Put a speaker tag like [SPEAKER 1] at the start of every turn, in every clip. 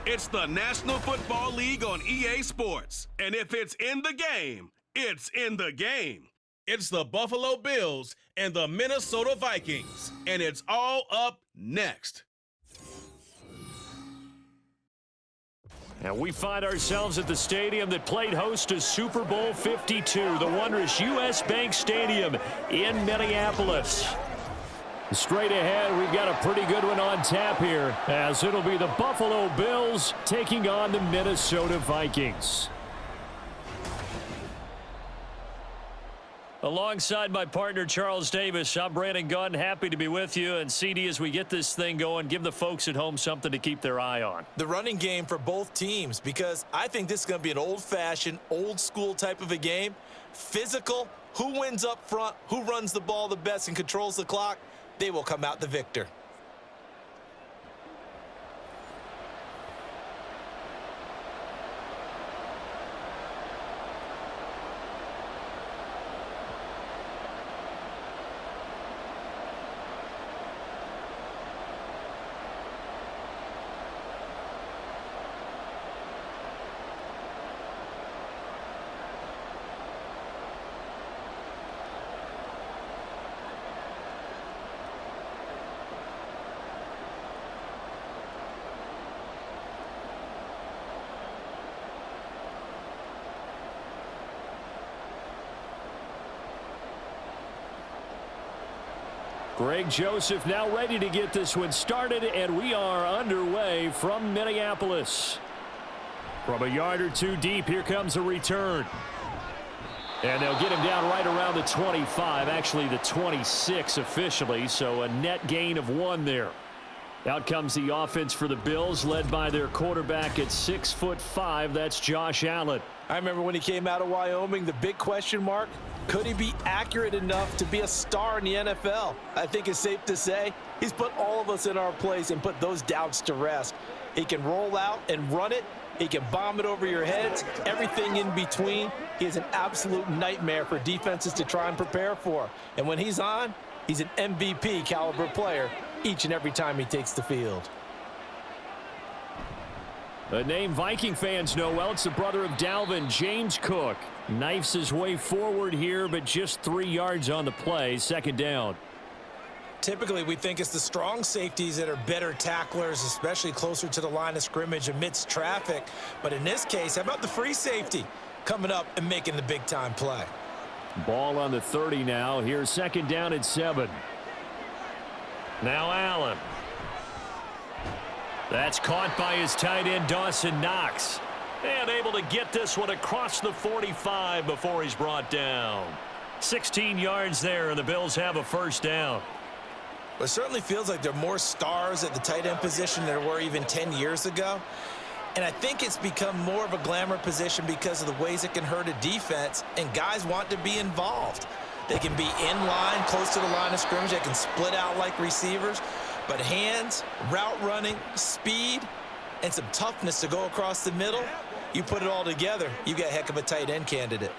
[SPEAKER 1] It's the National Football League on EA Sports. And if it's in the game, it's in the game. It's the Buffalo Bills and the Minnesota Vikings. And it's all up next.
[SPEAKER 2] And we find ourselves at the stadium that played host to Super Bowl 52, the wondrous U.S. Bank Stadium in Minneapolis. Straight ahead, we've got a pretty good one on tap here, as it'll be the Buffalo Bills taking on the Minnesota Vikings. Alongside my partner, Charles Davis, I'm Brandon Gunn, happy to be with you. And CD, as we get this thing going, give the folks at home something to keep their eye on.
[SPEAKER 3] The running game for both teams, because I think this is going to be an old-fashioned, old-school type of a game. Physical, who wins up front, who runs the ball the best and controls the clock, they will come out the victor.
[SPEAKER 2] Greg Joseph now ready to get this one started, and we are underway from Minneapolis. From a yard or two deep, here comes a return. And they'll get him down right around the 25, actually the 26 officially, so a net gain of 1 there. Out comes the offense for the Bills, led by their quarterback at 6'5", that's Josh Allen.
[SPEAKER 3] I remember when he came out of Wyoming, the big question mark, could he be accurate enough to be a star in the NFL? I think it's safe to say he's put all of us in our place and put those doubts to rest. He can roll out and run it. He can bomb it over your heads, everything in between. He is an absolute nightmare for defenses to try and prepare for. And when he's on, he's an MVP caliber player each and every time he takes the field.
[SPEAKER 2] A name Viking fans know well. It's the brother of Dalvin, James Cook. Knifes his way forward here, but just 3 yards on the play. Second down.
[SPEAKER 3] Typically, we think it's the strong safeties that are better tacklers, especially closer to the line of scrimmage amidst traffic. But in this case, how about the free safety coming up and making the big-time play?
[SPEAKER 2] Ball on the 30 now. Here's second down at 7. Now Allen. That's caught by his tight end, Dawson Knox. And able to get this one across the 45 before he's brought down. 16 yards there, and the Bills have a first down.
[SPEAKER 3] It certainly feels like there are more stars at the tight end position than there were even 10 years ago. And I think it's become more of a glamour position because of the ways it can hurt a defense, and guys want to be involved. They can be in line, close to the line of scrimmage. They can split out like receivers. But hands, route running, speed, and some toughness to go across the middle, you put it all together, you got a heck of a tight end candidate.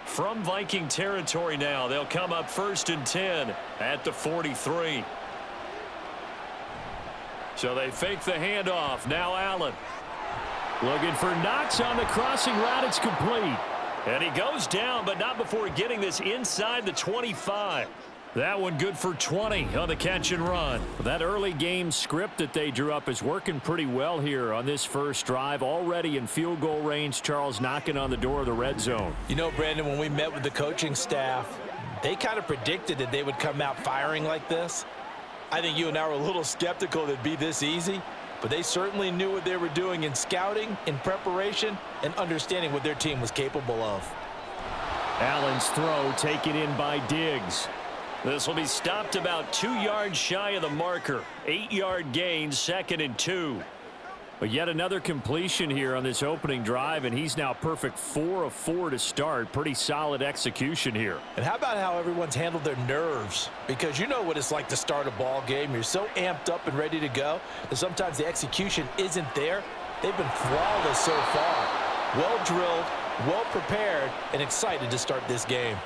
[SPEAKER 2] From Viking territory now, they'll come up 1st and 10 at the 43. So they fake the handoff. Now Allen. Looking for Knox on the crossing route. It's complete. And he goes down, but not before getting this inside the 25. That one good for 20 on the catch and run. That early game script that they drew up is working pretty well here on this first drive. Already in field goal range, Charles knocking on the door of the red zone.
[SPEAKER 3] You know, Brandon, when we met with the coaching staff, they kind of predicted that they would come out firing like this. I think you and I were a little skeptical that it'd be this easy, but they certainly knew what they were doing in scouting, in preparation, and understanding what their team was capable of.
[SPEAKER 2] Allen's throw taken in by Diggs. This will be stopped about 2 yards shy of the marker. 8-yard gain, 2nd and 2. But yet another completion here on this opening drive, and he's now perfect 4 of 4 to start. Pretty solid execution here.
[SPEAKER 3] And how about how everyone's handled their nerves? Because you know what it's like to start a ball game. You're so amped up and ready to go that sometimes the execution isn't there. They've been flawless so far. Well drilled, well prepared, and excited to start this game.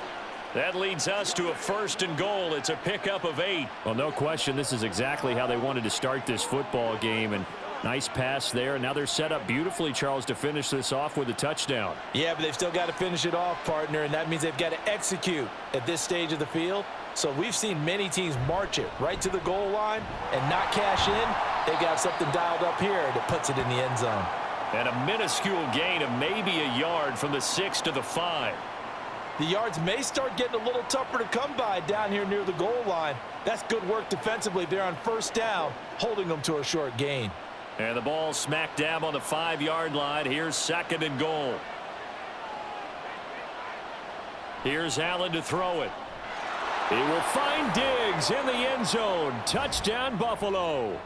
[SPEAKER 2] That leads us to a 1st and goal. It's a pickup of 8. Well, no question, this is exactly how they wanted to start this football game. And nice pass there. Now they're set up beautifully, Charles, to finish this off with a touchdown.
[SPEAKER 3] Yeah, but they've still got to finish it off, partner, and that means they've got to execute at this stage of the field. So we've seen many teams march it right to the goal line and not cash in. They've got something dialed up here that puts it in the end zone.
[SPEAKER 2] And a minuscule gain of maybe a yard from the 6 to the 5.
[SPEAKER 3] The yards may start getting a little tougher to come by down here near the goal line. That's good work defensively there on 1st down, holding them to a short gain.
[SPEAKER 2] And the ball smack dab on the 5-yard line. Here's 2nd and goal. Here's Allen to throw it. He will find Diggs in the end zone. Touchdown, Buffalo.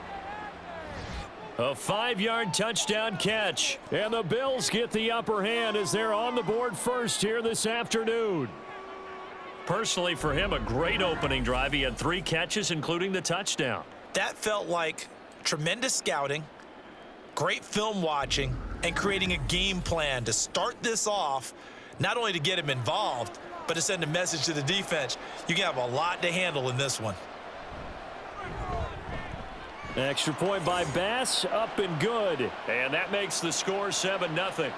[SPEAKER 2] A 5-yard touchdown catch. And the Bills get the upper hand as they're on the board first here this afternoon. Personally, for him, a great opening drive. He had 3 catches, including the touchdown.
[SPEAKER 3] That felt like tremendous scouting, great film watching, and creating a game plan to start this off, not only to get him involved, but to send a message to the defense. You can have a lot to handle in this one.
[SPEAKER 2] Extra point by Bass, up and good. And that makes the score 7-0.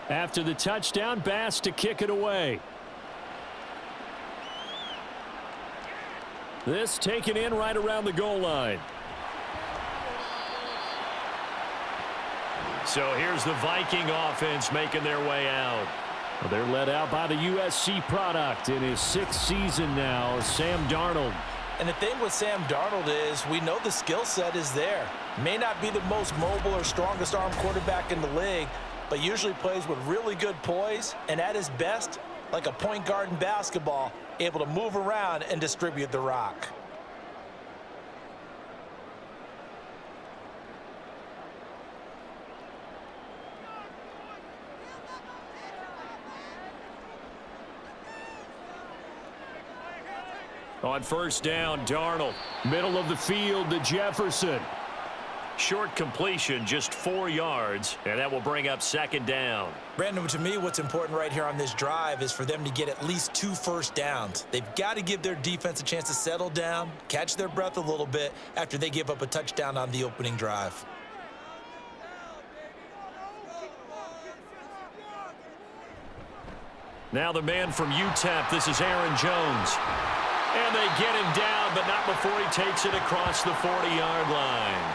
[SPEAKER 2] After the touchdown, Bass to kick it away. This taken in right around the goal line. So here's the Viking offense making their way out. Well, they're led out by the USC product in his 6th season now, Sam Darnold.
[SPEAKER 3] And the thing with Sam Darnold is we know the skill set is there. May not be the most mobile or strongest arm quarterback in the league, but usually plays with really good poise, and at his best, like a point guard in basketball, able to move around and distribute the rock.
[SPEAKER 2] On 1st down, Darnold. Middle of the field to Jefferson. Short completion, just 4 yards, and that will bring up 2nd down.
[SPEAKER 3] Brandon, to me, what's important right here on this drive is for them to get at least 2 first downs. They've got to give their defense a chance to settle down, catch their breath a little bit after they give up a touchdown on the opening drive.
[SPEAKER 2] Now the man from UTEP, this is Aaron Jones. And they get him down, but not before he takes it across the 40-yard line.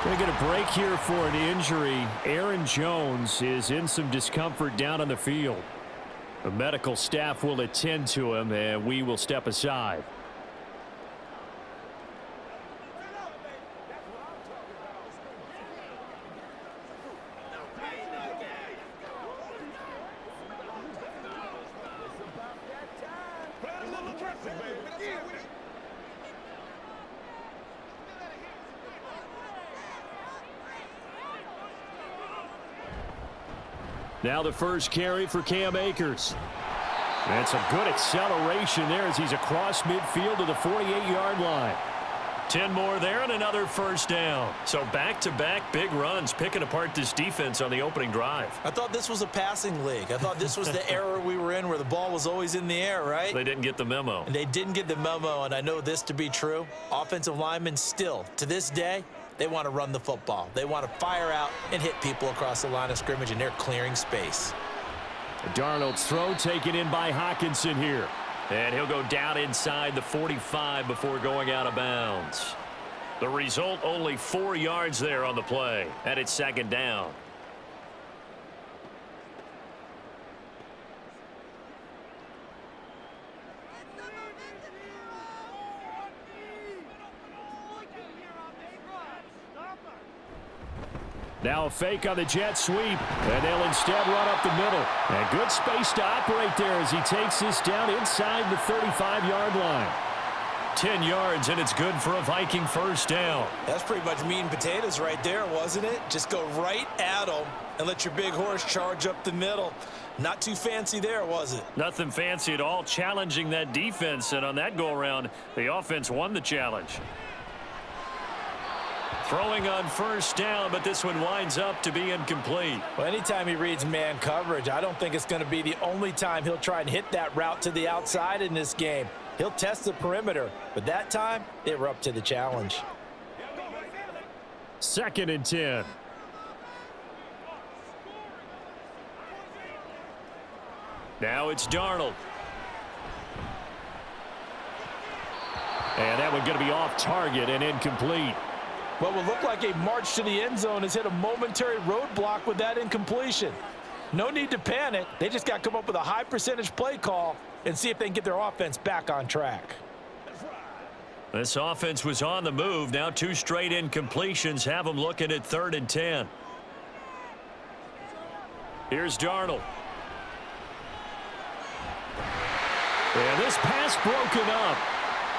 [SPEAKER 2] Going to get a break here for an injury. Aaron Jones is in some discomfort down on the field. The medical staff will attend to him, and we will step aside. Now the first carry for Cam Akers. And some good acceleration there as he's across midfield to the 48-yard line. 10 more there and another first down. So back-to-back big runs picking apart this defense on the opening drive.
[SPEAKER 3] I thought this was a passing league. I thought this was the era we were in where the ball was always in the air, right?
[SPEAKER 2] They didn't get the memo.
[SPEAKER 3] And they didn't get the memo, and I know this to be true. Offensive linemen still, to this day, they want to run the football. They want to fire out and hit people across the line of scrimmage, and they're clearing space.
[SPEAKER 2] Darnold's throw taken in by Hockenson here. And he'll go down inside the 45 before going out of bounds. The result, only 4 yards there on the play. And it's 2nd down. Now a fake on the jet sweep, and they'll instead run up the middle. And good space to operate there as he takes this down inside the 35-yard line. 10 yards, and it's good for a Viking first down.
[SPEAKER 3] That's pretty much meat and potatoes right there, wasn't it? Just go right at them and let your big horse charge up the middle. Not too fancy there, was it?
[SPEAKER 2] Nothing fancy at all, challenging that defense, and on that go-around, the offense won the challenge. Throwing on first down, but this one winds up to be incomplete.
[SPEAKER 3] Well, anytime he reads man coverage, I don't think it's going to be the only time he'll try and hit that route to the outside in this game. He'll test the perimeter, but that time, they were up to the challenge.
[SPEAKER 2] 2nd and 10. Now it's Darnold. And that one going to be off target and incomplete.
[SPEAKER 3] What will look like a march to the end zone has hit a momentary roadblock with that incompletion. No need to panic. They just got to come up with a high percentage play call and see if they can get their offense back on track.
[SPEAKER 2] This offense was on the move. Now 2 straight incompletions have them looking at 3rd and 10. Here's Darnold. And this pass broken up.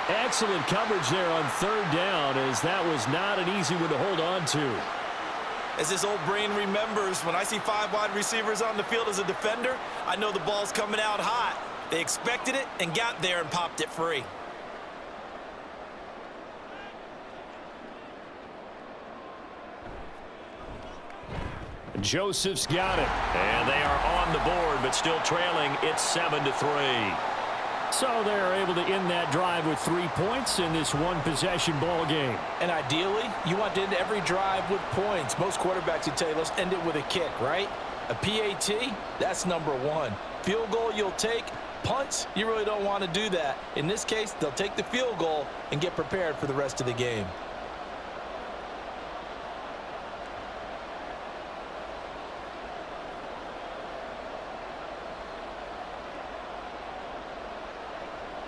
[SPEAKER 2] Excellent coverage there on 3rd down, as that was not an easy one to hold on to.
[SPEAKER 3] As this old brain remembers, when I see 5 wide receivers on the field as a defender, I know the ball's coming out hot. They expected it and got there and popped it free.
[SPEAKER 2] Joseph's got it. And they are on the board, but still trailing. It's 7-3. So they're able to end that drive with 3 points in this one-possession ball game.
[SPEAKER 3] And ideally, you want to end every drive with points. Most quarterbacks would tell you, let's end it with a kick, right? A PAT, that's number 1. Field goal you'll take. Punts, you really don't want to do that. In this case, they'll take the field goal and get prepared for the rest of the game.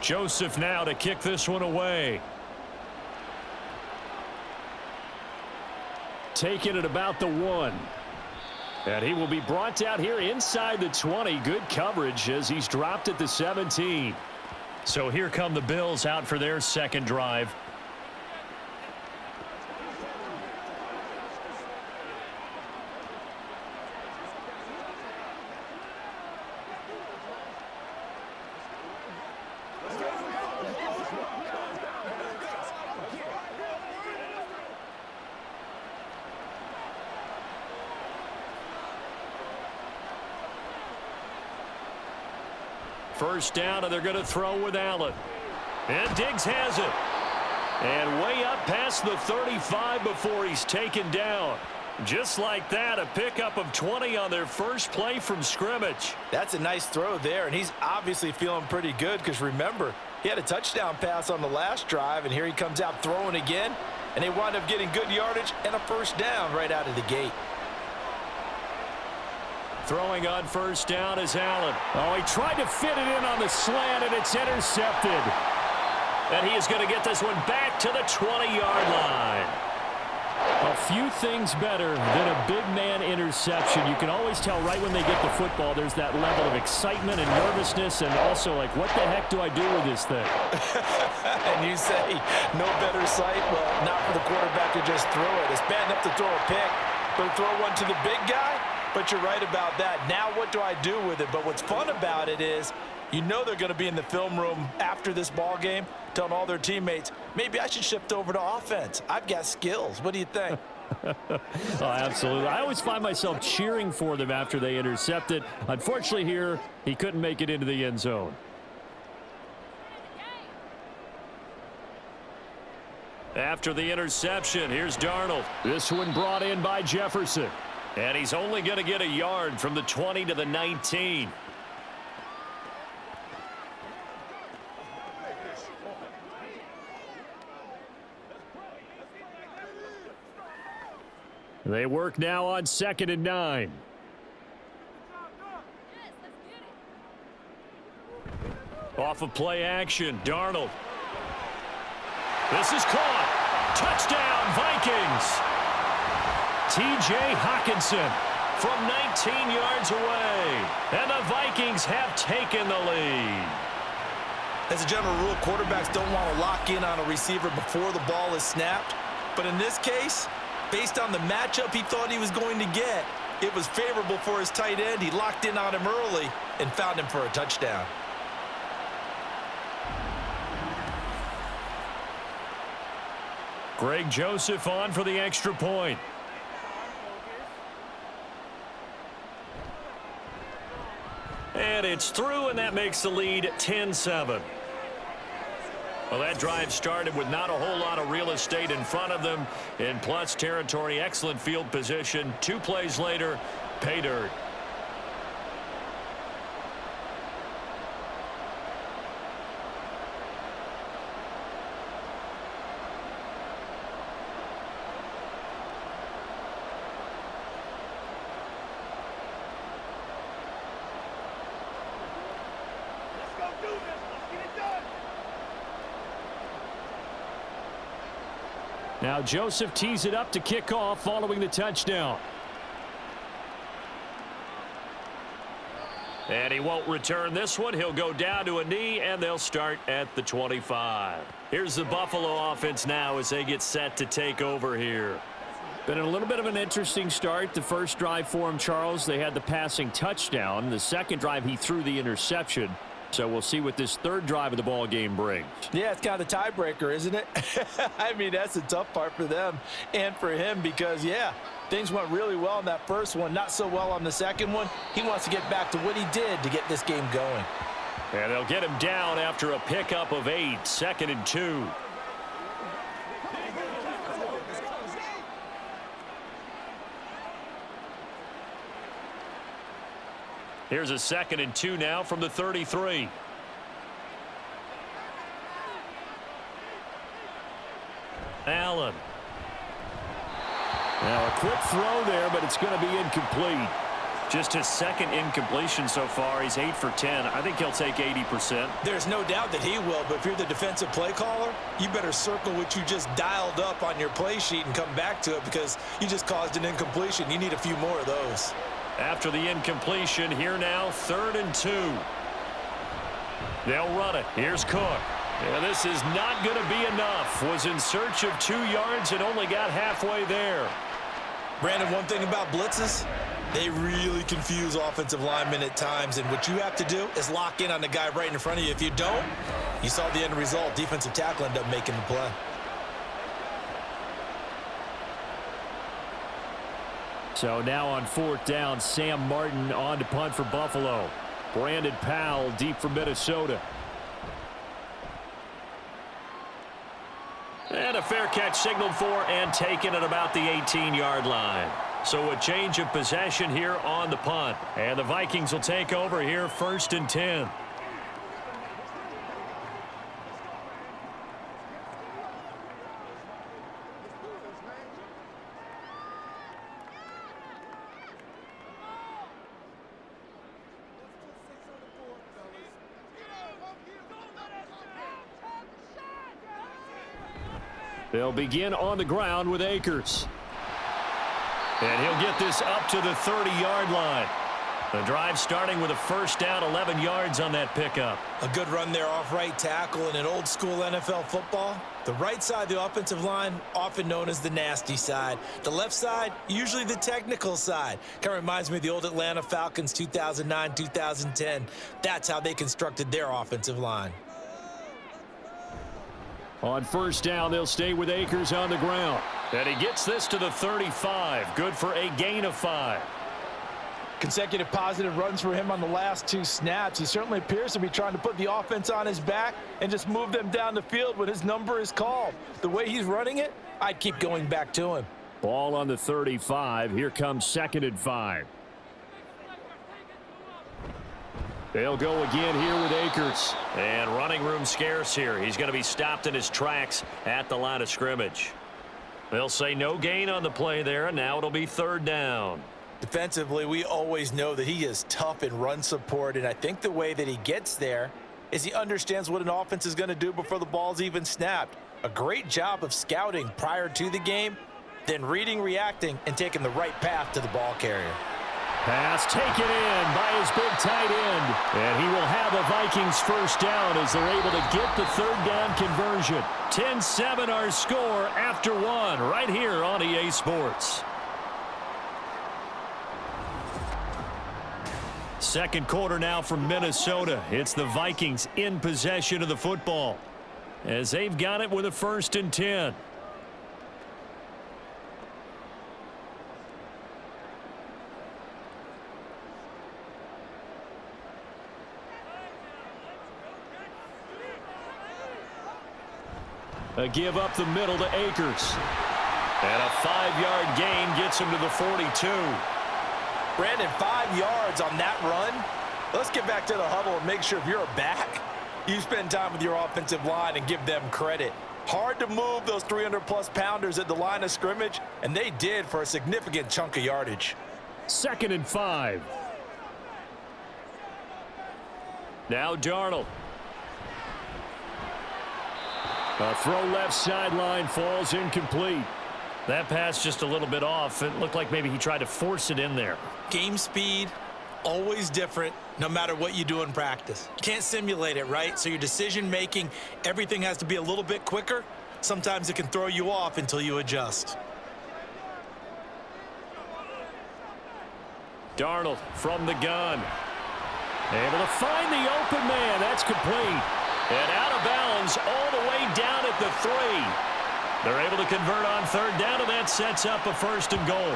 [SPEAKER 2] Joseph now to kick this one away. Taking it about the 1. And he will be brought down here inside the 20. Good coverage as he's dropped at the 17. So here come the Bills out for their second drive. First down, and they're going to throw with Allen. And Diggs has it. And way up past the 35 before he's taken down. Just like that, a pickup of 20 on their first play from scrimmage.
[SPEAKER 3] That's a nice throw there, and he's obviously feeling pretty good because remember, he had a touchdown pass on the last drive, and here he comes out throwing again, and they wind up getting good yardage and a first down right out of the gate.
[SPEAKER 2] Throwing on first down is Allen. Oh, he tried to fit it in on the slant, and it's intercepted. And he is going to get this one back to the 20-yard line. A few things better than a big man interception. You can always tell right when they get the football, there's that level of excitement and nervousness, and also like, what the heck do I do with this thing?
[SPEAKER 3] And you say, no better sight? Well, not for the quarterback to just throw it. It's bad enough to throw a pick, but throw one to the big guy? But you're right about that. Now what do I do with it? But what's fun about it is, you know they're going to be in the film room after this ball game telling all their teammates, maybe I should shift over to offense. I've got skills. What do you think?
[SPEAKER 2] Oh, absolutely. I always find myself cheering for them after they intercept it. Unfortunately here, he couldn't make it into the end zone. After the interception, here's Darnold. This one brought in by Jefferson. And he's only going to get a yard from the 20 to the 19. They work now on 2nd and 9. Off of play action, Darnold. This is caught. Touchdown, Vikings. T.J. Hockenson from 19 yards away. And the Vikings have taken the lead.
[SPEAKER 3] As a general rule, quarterbacks don't want to lock in on a receiver before the ball is snapped. But in this case, based on the matchup he thought he was going to get, it was favorable for his tight end. He locked in on him early and found him for a touchdown.
[SPEAKER 2] Greg Joseph on for the extra point. And it's through, and that makes the lead 10-7. Well, that drive started with not a whole lot of real estate in front of them. In plus territory, excellent field position. 2 plays later, pay dirt. Now Joseph tees it up to kick off following the touchdown. And he won't return this one. He'll go down to a knee, and they'll start at the 25. Here's the Buffalo offense now as they get set to take over here. Been a little bit of an interesting start. The first drive for him, Charles, they had the passing touchdown. The second drive, he threw the interception. So we'll see what this third drive of the ball game brings.
[SPEAKER 3] Yeah, it's kind of the tiebreaker, isn't it? I mean, that's the tough part for them and for him because, yeah, things went really well in that first one, not so well on the second one. He wants to get back to what he did to get this game going.
[SPEAKER 2] And they'll get him down after a pickup of 8, 2nd and 2. Here's a 2nd and 2 now from the 33. Allen. Now a quick throw there, but it's going to be incomplete. Just his second incompletion so far. He's 8 for 10. I think he'll take 80%.
[SPEAKER 3] There's no doubt that he will, but if you're the defensive play caller, you better circle what you just dialed up on your play sheet and come back to it because you just caused an incompletion. You need a few more of those.
[SPEAKER 2] After the incompletion, here now, 3rd and 2. They'll run it. Here's Cook. Yeah, this is not going to be enough. Was in search of 2 yards and only got halfway there.
[SPEAKER 3] Brandon, one thing about blitzes, they really confuse offensive linemen at times, and what you have to do is lock in on the guy right in front of you. If you don't, you saw the end result. Defensive tackle ended up making the play.
[SPEAKER 2] So now on 4th down, Sam Martin on to punt for Buffalo. Brandon Powell deep for Minnesota. And a fair catch signaled for and taken at about the 18-yard line. So a change of possession here on the punt. And the Vikings will take over here 1st and 10. They'll begin on the ground with Akers. And he'll get this up to the 30-yard line. The drive starting with a 1st down, 11 yards on that pickup.
[SPEAKER 3] A good run there off right tackle in an old-school NFL football. The right side of the offensive line, often known as the nasty side. The left side, usually the technical side. Kind of reminds me of the old Atlanta Falcons 2009, 2010. That's how they constructed their offensive line.
[SPEAKER 2] On 1st down, they'll stay with Akers on the ground. And he gets this to the 35. Good for a gain of 5.
[SPEAKER 3] Consecutive positive runs for him on the last 2 snaps. He certainly appears to be trying to put the offense on his back and just move them down the field when his number is called. The way he's running it, I'd keep going back to him.
[SPEAKER 2] Ball on the 35. Here comes 2nd and 5. They'll go again here with Akers. And running room scarce here. He's going to be stopped in his tracks at the line of scrimmage. They'll say no gain on the play there, and now it'll be 3rd down.
[SPEAKER 3] Defensively, we always know that he is tough in run support, and I think the way that he gets there is he understands what an offense is going to do before the ball's even snapped. A great job of scouting prior to the game, then reading, reacting, and taking the right path to the ball carrier.
[SPEAKER 2] Pass taken in by his big tight end. And he will have a Vikings first down as they're able to get the third down conversion. 10-7 our score after one right here on EA Sports. Second quarter now from Minnesota. It's the Vikings in possession of the football as they've got it with a 1st and 10. A give up the middle to Akers. And a 5-yard gain gets him to the 42.
[SPEAKER 3] Brandon, 5 yards on that run. Let's get back to the huddle and make sure if you're a back, you spend time with your offensive line and give them credit. Hard to move those 300-plus pounders at the line of scrimmage, and they did for a significant chunk of yardage.
[SPEAKER 2] 2nd and 5. Now Darnold. A throw left sideline falls incomplete. That pass just a little bit off. It looked like maybe he tried to force it in there.
[SPEAKER 3] Game speed, always different, no matter what you do in practice. You can't simulate it, right? So your decision-making, everything has to be a little bit quicker. Sometimes it can throw you off until you adjust.
[SPEAKER 2] Darnold from the gun. Able to find the open man. That's complete. And out of bounds all the way down at the 3. They're able to convert on third down, and that sets up a 1st and goal.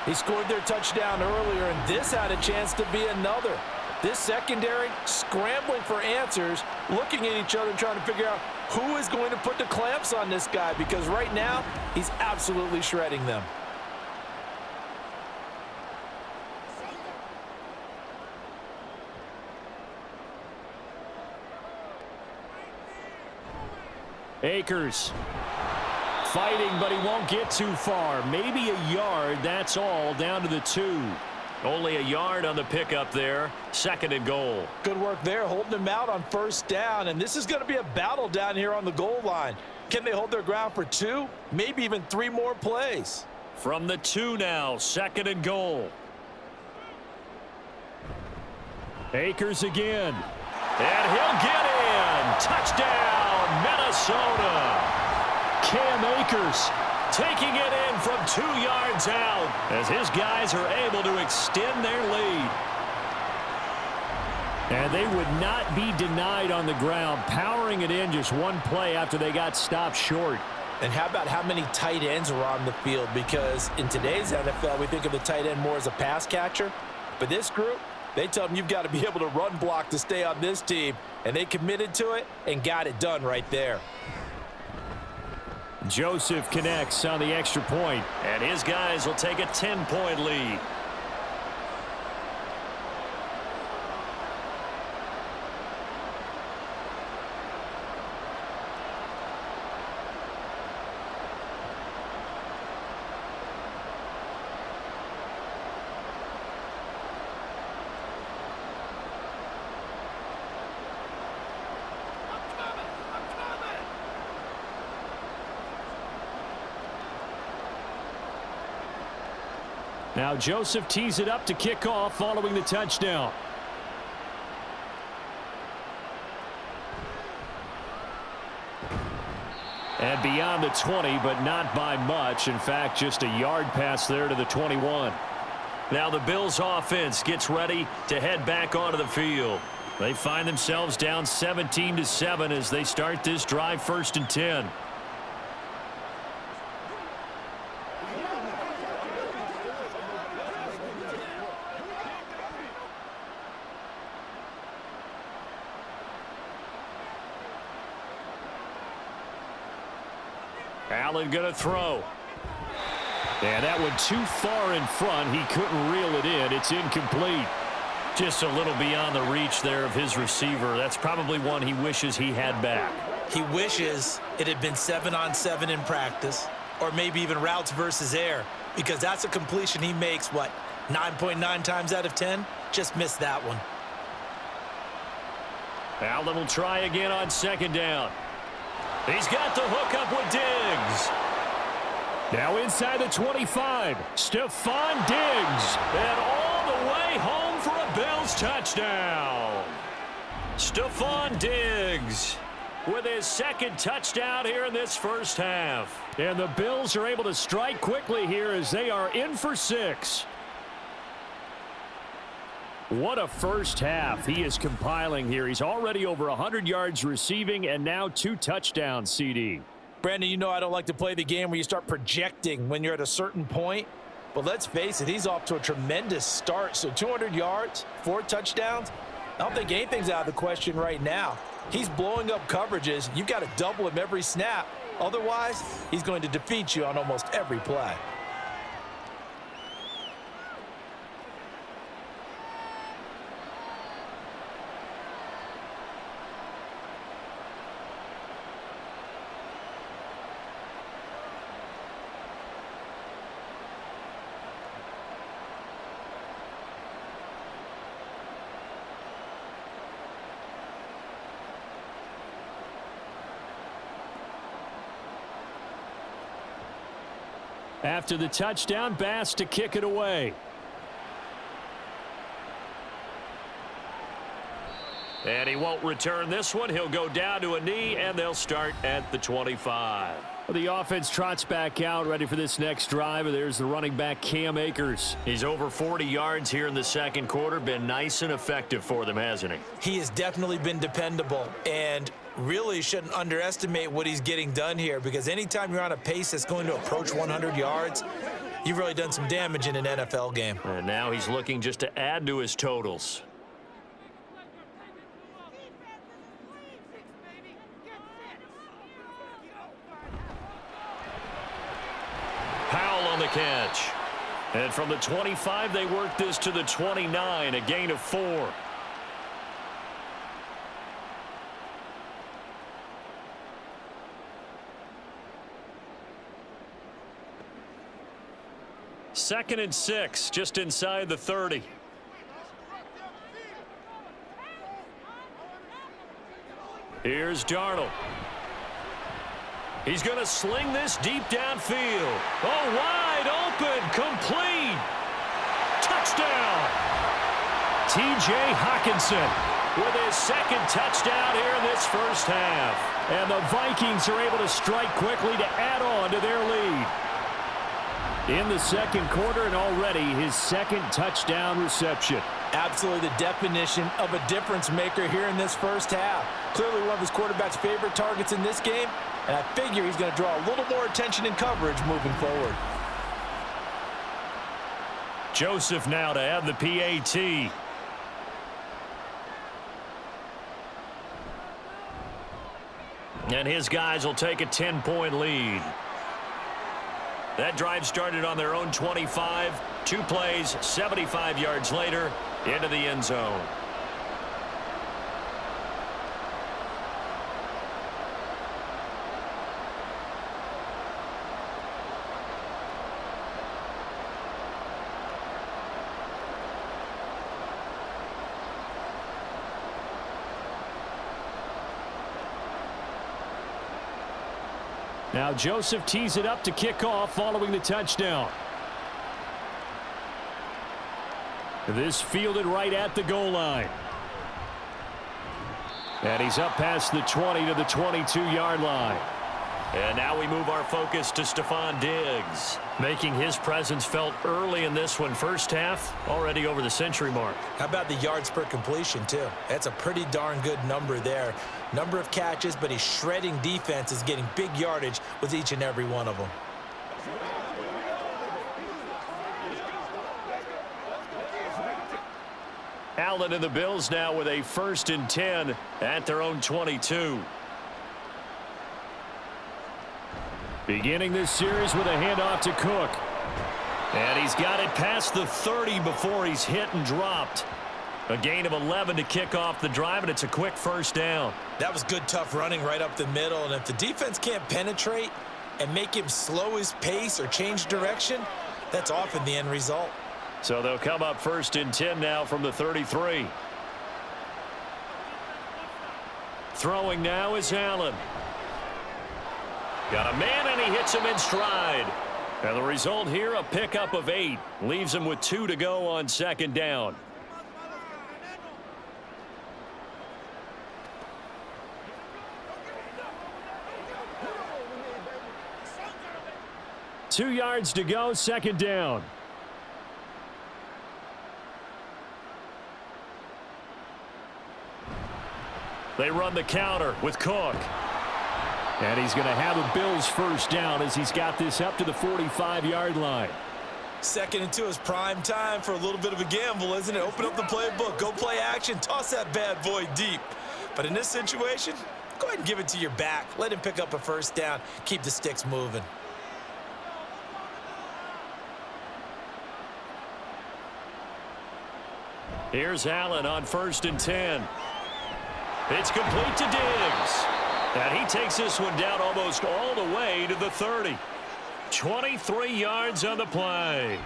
[SPEAKER 4] He scored their touchdown earlier, and this had a chance to be another. This secondary scrambling for answers, looking at each other, trying to figure out who is going to put the clamps on this guy, because right now he's absolutely shredding them.
[SPEAKER 2] Akers fighting, but he won't get too far. Maybe a yard, that's all, down to the 2. Only a yard on the pickup there. 2nd and goal.
[SPEAKER 4] Good work there, holding him out on 1st down, and this is going to be a battle down here on the goal line. Can they hold their ground for 2, maybe even 3 more plays?
[SPEAKER 2] From the 2 now, 2nd and goal. Akers again. And he'll get in. Touchdown, Minnesota. Cam Akers taking it in from 2 yards out as his guys are able to extend their lead. And they would not be denied on the ground, powering it in just one play after they got stopped short.
[SPEAKER 4] And how about how many tight ends were on the field? Because in today's NFL, we think of the tight end more as a pass catcher. But this group, they tell them you've got to be able to run block to stay on this team. And they committed to it and got it done right there.
[SPEAKER 2] Joseph connects on the extra point, and his guys will take a 10-point lead. Now Joseph tees it up to kick off following the touchdown. And beyond the 20, but not by much. In fact, just a yard pass there to the 21. Now the Bills offense gets ready to head back onto the field. They find themselves down 17-7 as they start this drive, 1st and 10. Allen going to throw. And that one too far in front. He couldn't reel it in. It's incomplete. Just a little beyond the reach there of his receiver. That's probably one he wishes he had back.
[SPEAKER 3] He wishes it had been 7-on-7 in practice, or maybe even routes versus air, because that's a completion he makes, 9.9 times out of 10? Just missed that one.
[SPEAKER 2] Allen will try again on 2nd down. He's got the hook up with Diggs. Now inside the 25. Stephon Diggs. And all the away, home for a Bills touchdown. Stephon Diggs with his second touchdown here in this first half. And the Bills are able to strike quickly here as they are in for 6. What a first half he is compiling here. He's already over 100 yards receiving and now 2 touchdowns, CD.
[SPEAKER 4] Brandon, you know I don't like to play the game where you start projecting when you're at a certain point. But let's face it, he's off to a tremendous start. So 200 yards, 4 touchdowns. I don't think anything's out of the question right now. He's blowing up coverages. You've got to double him every snap. Otherwise, he's going to defeat you on almost every play.
[SPEAKER 2] After the touchdown, Bass to kick it away. And he won't return this one. He'll go down to a knee, and they'll start at the 25. The offense trots back out, ready for this next drive. There's the running back, Cam Akers. He's over 40 yards here in the second quarter. Been nice and effective for them, hasn't he?
[SPEAKER 3] He has definitely been dependable, and really shouldn't underestimate what he's getting done here, because anytime you're on a pace that's going to approach 100 yards, you've really done some damage in an NFL game.
[SPEAKER 2] And now he's looking just to add to his totals. Powell on the catch. And from the 25, they work this to the 29, a gain of 4. Second and 6, just inside the 30. Here's Darnold. He's going to sling this deep downfield. Oh, wide open, complete. Touchdown. T.J. Hockenson with his second touchdown here in this first half. And the Vikings are able to strike quickly to add on to their lead. In the second quarter, and already his second touchdown reception.
[SPEAKER 4] Absolutely the definition of a difference maker here in this first half. Clearly one of his quarterback's favorite targets in this game, and I figure he's going to draw a little more attention and coverage moving forward.
[SPEAKER 2] Joseph now to add the PAT. And his guys will take a 10-point lead. That drive started on their own 25. 2 plays, 75 yards later, into the end zone. Now Joseph tees it up to kick off following the touchdown. This fielded right at the goal line. And he's up past the 20 to the 22-yard line. And now we move our focus to Stephon Diggs, making his presence felt early in this one. First half, already over the century mark.
[SPEAKER 3] How about the yards per completion, too? That's a pretty darn good number there. Number of catches, but he's shredding defenses, getting big yardage with each and every one of them.
[SPEAKER 2] Allen and the Bills now with a 1st and 10 at their own 22. Beginning this series with a handoff to Cook. And he's got it past the 30 before he's hit and dropped. A gain of 11 to kick off the drive, and it's a quick first down.
[SPEAKER 3] That was good, tough running right up the middle. And if the defense can't penetrate and make him slow his pace or change direction, that's often the end result.
[SPEAKER 2] So they'll come up 1st and 10 now from the 33. Throwing now is Allen. Got a man, and he hits him in stride. And the result here, a pickup of 8. Leaves him with 2 to go on second down. Two yards to go, second down. They run the counter with Cook. And he's going to have a Bills first down as he's got this up to the 45-yard line.
[SPEAKER 3] 2nd and 2 is prime time for a little bit of a gamble, isn't it? Open up the playbook, go play action, toss that bad boy deep. But in this situation, go ahead and give it to your back. Let him pick up a first down. Keep the sticks moving.
[SPEAKER 2] Here's Allen on 1st and 10. It's complete to Diggs. And he takes this one down almost all the way to the 30. 23 yards on the play.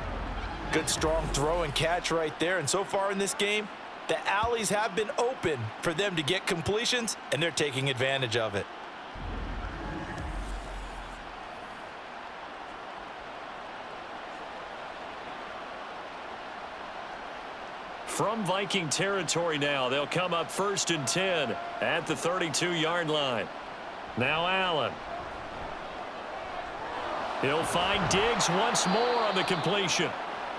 [SPEAKER 4] Good strong throw and catch right there. And so far in this game, the alleys have been open for them to get completions, and they're taking advantage of it.
[SPEAKER 2] From Viking territory now, they'll come up 1st and 10 at the 32-yard line. Now Allen. He'll find Diggs once more on the completion.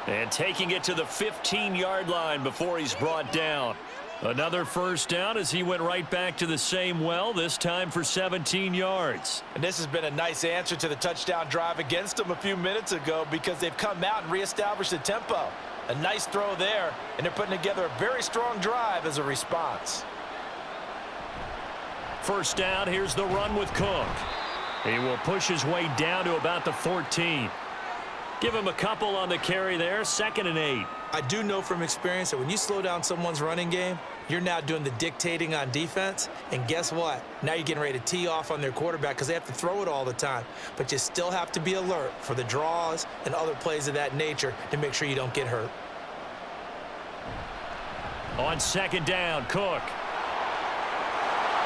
[SPEAKER 2] And taking it to the 15-yard line before he's brought down. Another first down as he went right back to the same well, this time for 17 yards.
[SPEAKER 4] And this has been a nice answer to the touchdown drive against them a few minutes ago because they've come out and reestablished the tempo. A nice throw there, and they're putting together a very strong drive as a response.
[SPEAKER 2] First down, here's the run with Cook. He will push his way down to about the 14. Give him a couple on the carry there, 2nd and 8.
[SPEAKER 3] I do know from experience that when you slow down someone's running game, you're now doing the dictating on defense. And guess what? Now you're getting ready to tee off on their quarterback because they have to throw it all the time. But you still have to be alert for the draws and other plays of that nature to make sure you don't get hurt.
[SPEAKER 2] On 2nd down, Cook.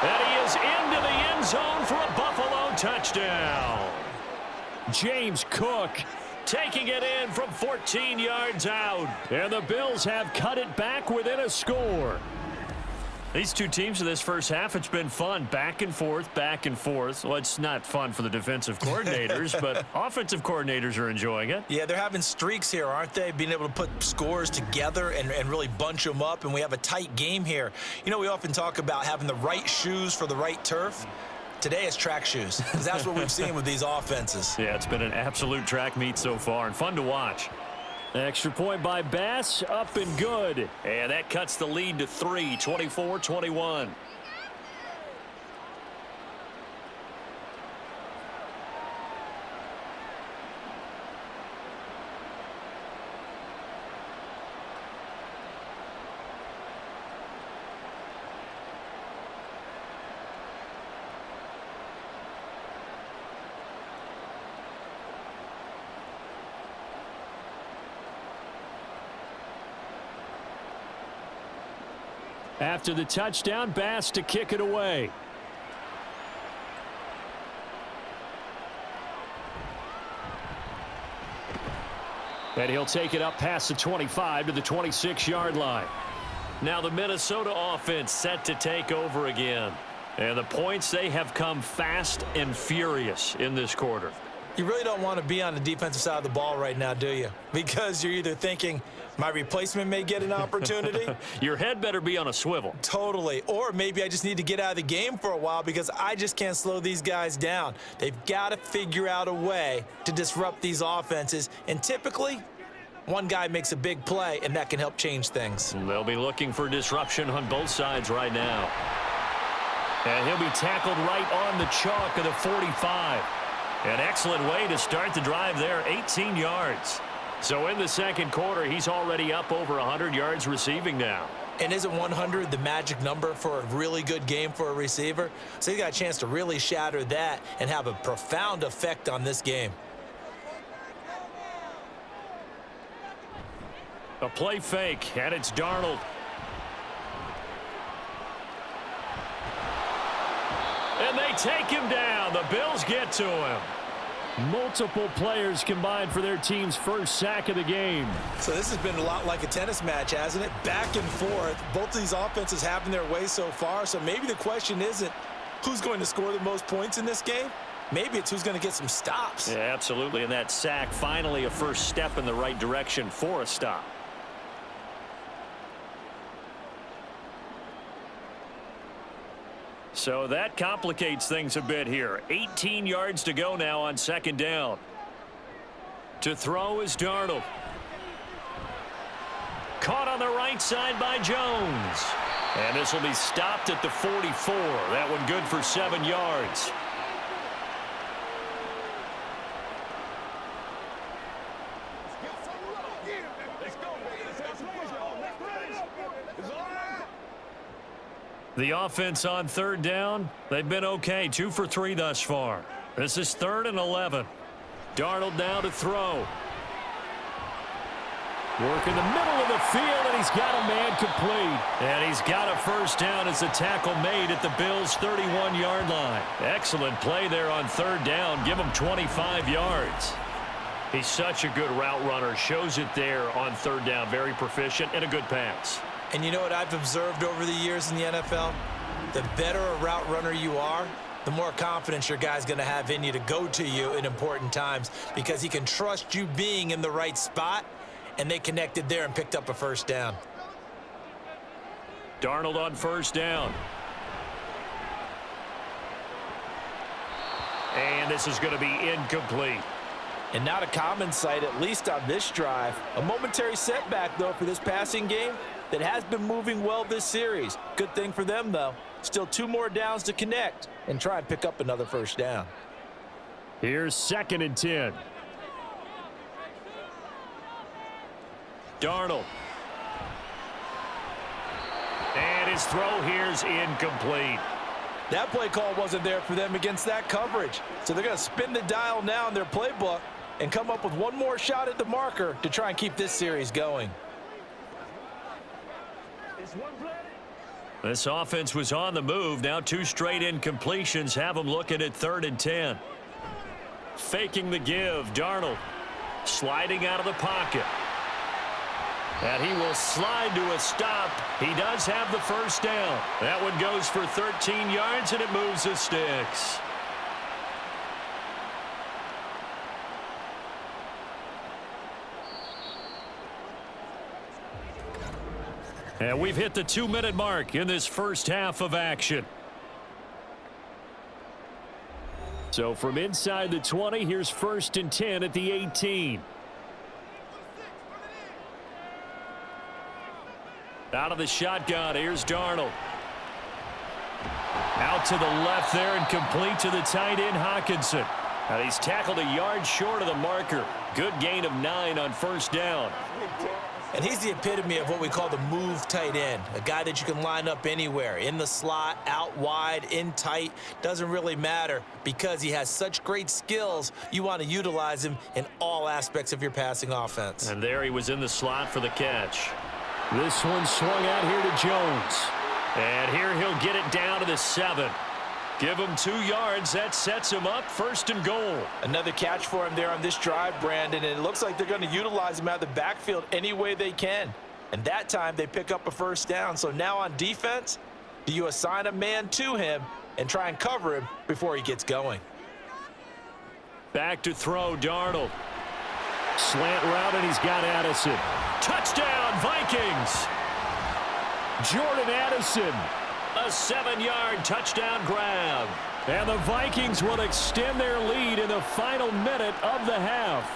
[SPEAKER 2] And he is into the end zone for a Buffalo touchdown. James Cook taking it in from 14 yards out. And the Bills have cut it back within a score. These two teams in this first half, it's been fun. Back and forth, back and forth. Well, it's not fun for the defensive coordinators, but offensive coordinators are enjoying it.
[SPEAKER 3] Yeah, they're having streaks here, aren't they? Being able to put scores together and really bunch them up, and we have a tight game here. You know, we often talk about having the right shoes for the right turf. Today it's track shoes, because that's what we've seen with these offenses.
[SPEAKER 2] Yeah, it's been an absolute track meet so far, and fun to watch. Extra point by Bass, up and good. And that cuts the lead to 3, 24-21. After the touchdown, Bass to kick it away. And he'll take it up past the 25 to the 26-yard line. Now the Minnesota offense set to take over again. And the points, they have come fast and furious in this quarter.
[SPEAKER 3] You really don't want to be on the defensive side of the ball right now, do you? Because you're either thinking, my replacement may get an opportunity.
[SPEAKER 2] Your head better be on a swivel.
[SPEAKER 3] Totally. Or maybe I just need to get out of the game for a while because I just can't slow these guys down. They've got to figure out a way to disrupt these offenses. And typically, one guy makes a big play, and that can help change things.
[SPEAKER 2] They'll be looking for disruption on both sides right now. And he'll be tackled right on the chalk of the 45. An excellent way to start the drive there, 18 yards. So in the second quarter, he's already up over 100 yards receiving now.
[SPEAKER 3] And isn't 100 the magic number for a really good game for a receiver? So he got a chance to really shatter that and have a profound effect on this game.
[SPEAKER 2] A play fake, and it's Darnold. And they take him down. The Bills get to him. Multiple players combined for their team's first sack of the game.
[SPEAKER 3] So this has been a lot like a tennis match, hasn't it? Back and forth. Both of these offenses having their way so far. So maybe the question isn't who's going to score the most points in this game. Maybe it's who's going to get some stops.
[SPEAKER 2] Yeah, absolutely. And that sack, finally a first step in the right direction for a stop. So that complicates things a bit here. 18 yards to go now on second down. To throw is Darnold. Caught on the right side by Jones. And this will be stopped at the 44. That one good for 7 yards. The offense on third down, they've been okay. 2 for 3 thus far. This is 3rd and 11. Darnold now to throw. Work in the middle of the field, and he's got a man complete. And he's got a first down as the tackle made at the Bills' 31-yard line. Excellent play there on third down. Give him 25 yards. He's such a good route runner. Shows it there on third down. Very proficient and a good pass.
[SPEAKER 3] And you know what I've observed over the years in the NFL? The better a route runner you are, the more confidence your guy's going to have in you to go to you in important times because he can trust you being in the right spot, and they connected there and picked up a first down.
[SPEAKER 2] Darnold on first down. And this is going to be incomplete.
[SPEAKER 4] And not a common sight, at least on this drive. A momentary setback, though, for this passing game that has been moving well this series. Good thing for them, though. Still 2 more downs to connect and try and pick up another first down.
[SPEAKER 2] Here's 2nd and 10. Darnold. And his throw here's incomplete.
[SPEAKER 4] That play call wasn't there for them against that coverage. So they're going to spin the dial now in their playbook and come up with one more shot at the marker to try and keep this series going.
[SPEAKER 2] This offense was on the move. Now 2 straight incompletions have them looking at 3rd and 10. Faking the give. Darnold sliding out of the pocket. And he will slide to a stop. He does have the first down. That one goes for 13 yards, and it moves the sticks. And we've hit the 2-minute mark in this first half of action. So from inside the 20, here's 1st and 10 at the 18. Out of the shotgun, here's Darnold. Out to the left there and complete to the tight end, Hockenson. And he's tackled a yard short of the marker. Good gain of 9 on first down.
[SPEAKER 3] And he's the epitome of what we call the move tight end, a guy that you can line up anywhere, in the slot, out wide, in tight, doesn't really matter because he has such great skills. You want to utilize him in all aspects of your passing offense.
[SPEAKER 2] And there he was in the slot for the catch. This one swung out here to Jones. And here he'll get it down to the 7. Give him 2 yards. That sets him up 1st and goal.
[SPEAKER 4] Another catch for him there on this drive, Brandon, and it looks like they're going to utilize him out of the backfield any way they can. And that time they pick up a first down. So now on defense, do you assign a man to him and try and cover him before he gets going?
[SPEAKER 2] Back to throw, Darnold. Slant route, and he's got Addison. Touchdown, Vikings! Jordan Addison. A 7-yard touchdown grab. And the Vikings will extend their lead in the final minute of the half.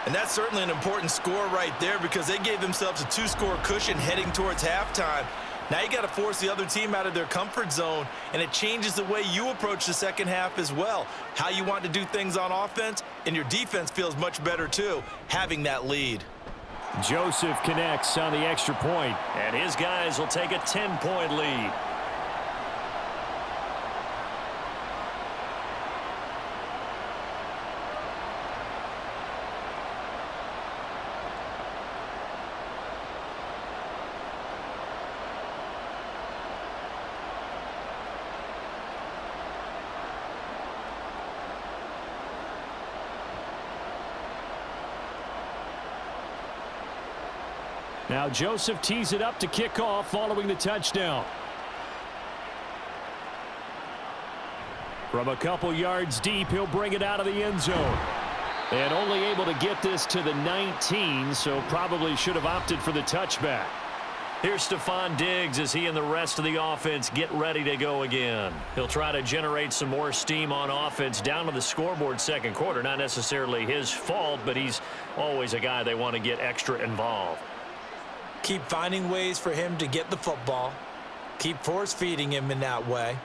[SPEAKER 3] And that's certainly an important score right there because they gave themselves a 2-score cushion heading towards halftime. Now you got to force the other team out of their comfort zone, and it changes the way you approach the second half as well. How you want to do things on offense, and your defense feels much better too, having that lead.
[SPEAKER 2] Joseph connects on the extra point, and his guys will take a 10-point lead. Now Joseph tees it up to kick off following the touchdown. From a couple yards deep, he'll bring it out of the end zone. And only able to get this to the 19, so probably should have opted for the touchback. Here's Stephon Diggs as he and the rest of the offense get ready to go again. He'll try to generate some more steam on offense down to the scoreboard second quarter. Not necessarily his fault, but he's always a guy they want to get extra involved.
[SPEAKER 3] Keep finding ways for him to get the football. Keep force-feeding him in that way.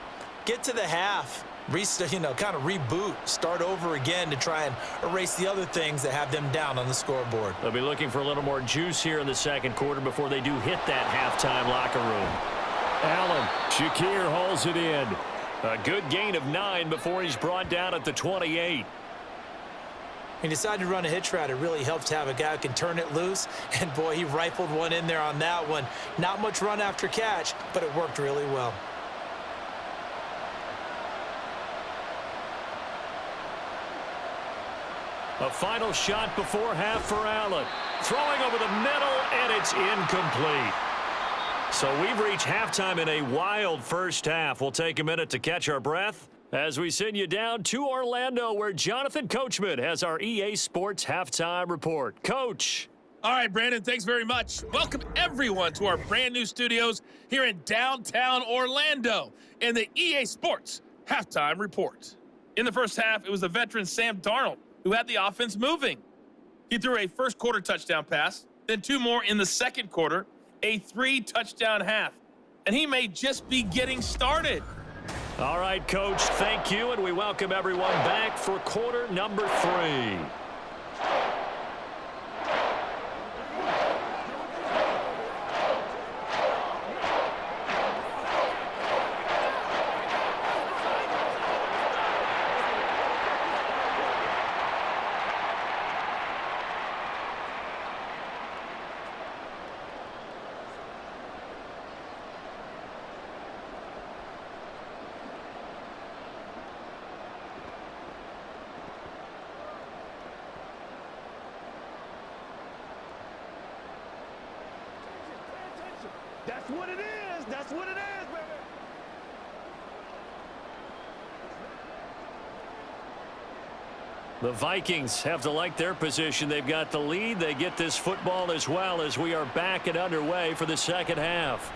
[SPEAKER 3] Get to the half. Kind of reboot, start over again to try and erase the other things that have them down on the scoreboard.
[SPEAKER 2] They'll be looking for a little more juice here in the second quarter before they do hit that halftime locker room. Allen, Shakir hauls it in. A good gain of 9 before he's brought down at the 28.
[SPEAKER 3] He decided to run a hitch route. It really helps to have a guy who can turn it loose. And, boy, he rifled one in there on that one. Not much run after catch, but it worked really well.
[SPEAKER 2] A final shot before half for Allen. Throwing over the middle, and it's incomplete. So we've reached halftime in a wild first half. We'll take a minute to catch our breath as we send you down to Orlando, where Jonathan Coachman has our EA Sports Halftime Report. Coach.
[SPEAKER 5] All right, Brandon, thanks very much. Welcome, everyone, to our brand new studios here in downtown Orlando in the EA Sports Halftime Report. In the first half, it was the veteran Sam Darnold who had the offense moving. He threw a first-quarter touchdown pass, then 2 more in the second quarter, a 3-touchdown half. And he may just be getting started.
[SPEAKER 2] All right, Coach, thank you, and we welcome everyone back for quarter number 3.
[SPEAKER 6] That's what it is. That's what it is, baby.
[SPEAKER 2] The Vikings have to like their position. They've got the lead. They get this football as well as we are back and underway for the second half.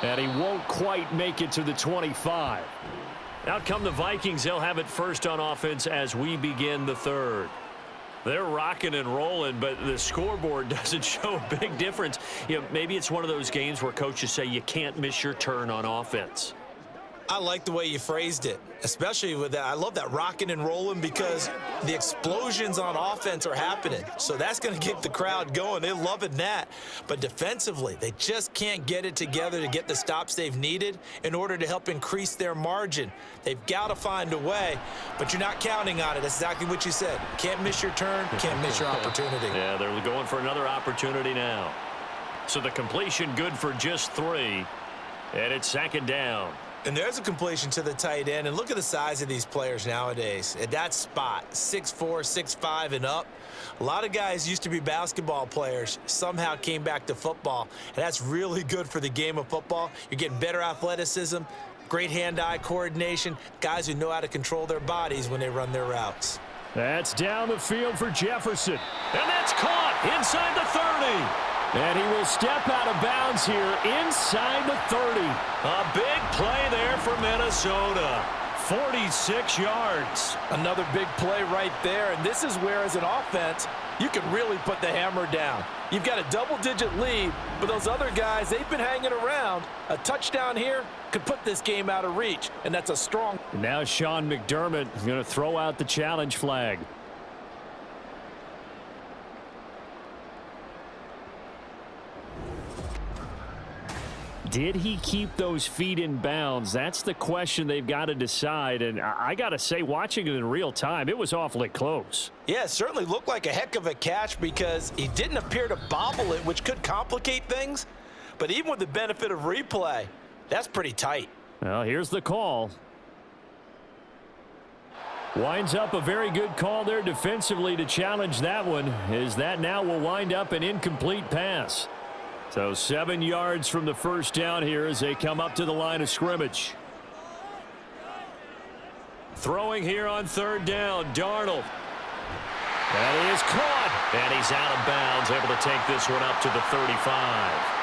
[SPEAKER 2] And he won't quite make it to the 25. Out come the Vikings. They'll have it first on offense as we begin the third. They're rocking and rolling, but the scoreboard doesn't show a big difference. Maybe it's one of those games where coaches say you can't miss your turn on offense.
[SPEAKER 3] I like the way you phrased it, especially with that. I love that rocking and rolling because the explosions on offense are happening. So that's going to get the crowd going. They're loving that. But defensively, they just can't get it together to get the stops they've needed in order to help increase their margin. They've got to find a way, but you're not counting on it. That's exactly what you said. Can't miss your turn, can't miss your opportunity.
[SPEAKER 2] Yeah, they're going for another opportunity now. So the completion good for just 3, and it's second down.
[SPEAKER 3] And there's a completion to the tight end. And look at the size of these players nowadays. At that spot, 6'4", 6'5", and up. A lot of guys used to be basketball players, somehow came back to football. And that's really good for the game of football. You're getting better athleticism, great hand-eye coordination, guys who know how to control their bodies when they run their routes.
[SPEAKER 2] That's down the field for Jefferson. And that's caught inside the 30. And he will step out of bounds here inside the 30. A big play there for Minnesota. 46 yards.
[SPEAKER 4] Another big play right there, and this is where, as an offense, you can really put the hammer down. You've got a double-digit lead, but those other guys, they've been hanging around. A touchdown here could put this game out of reach, and that's a strong...
[SPEAKER 2] Now Sean McDermott is going to throw out the challenge flag. Did he keep those feet in bounds? That's the question they've got to decide. And I got to say, watching it in real time, it was awfully close.
[SPEAKER 3] Yeah, it certainly looked like a heck of a catch because he didn't appear to bobble it, which could complicate things. But even with the benefit of replay, that's pretty tight.
[SPEAKER 2] Well, here's the call. Winds up a very good call there defensively to challenge that one, as that now will wind up an incomplete pass. So 7 yards from the first down here as they come up to the line of scrimmage. Throwing here on third down, Darnold. And he is caught, and he's out of bounds, able to take this one up to the 35.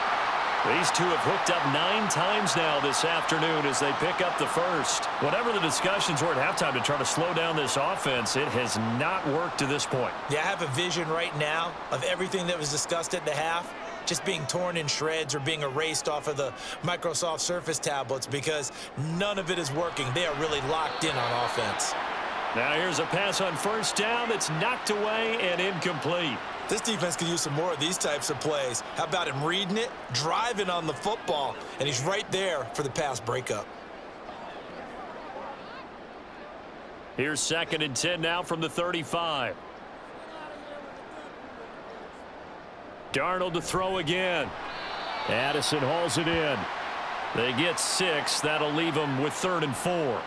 [SPEAKER 2] These two have hooked up 9 times now this afternoon as they pick up the first. Whatever the discussions were at halftime to try to slow down this offense, it has not worked to this point.
[SPEAKER 3] Yeah, I have a vision right now of everything that was discussed at the half just being torn in shreds or being erased off of the Microsoft Surface tablets because none of it is working. They are really locked in on offense.
[SPEAKER 2] Now here's a pass on first down that's knocked away and incomplete.
[SPEAKER 3] This defense could use some more of these types of plays. How about him reading it, driving on the football, and he's right there for the pass breakup.
[SPEAKER 2] Here's 2nd and 10 now from the 35. Darnold to throw again. Addison hauls it in. They get 6. That'll leave them with 3rd and 4.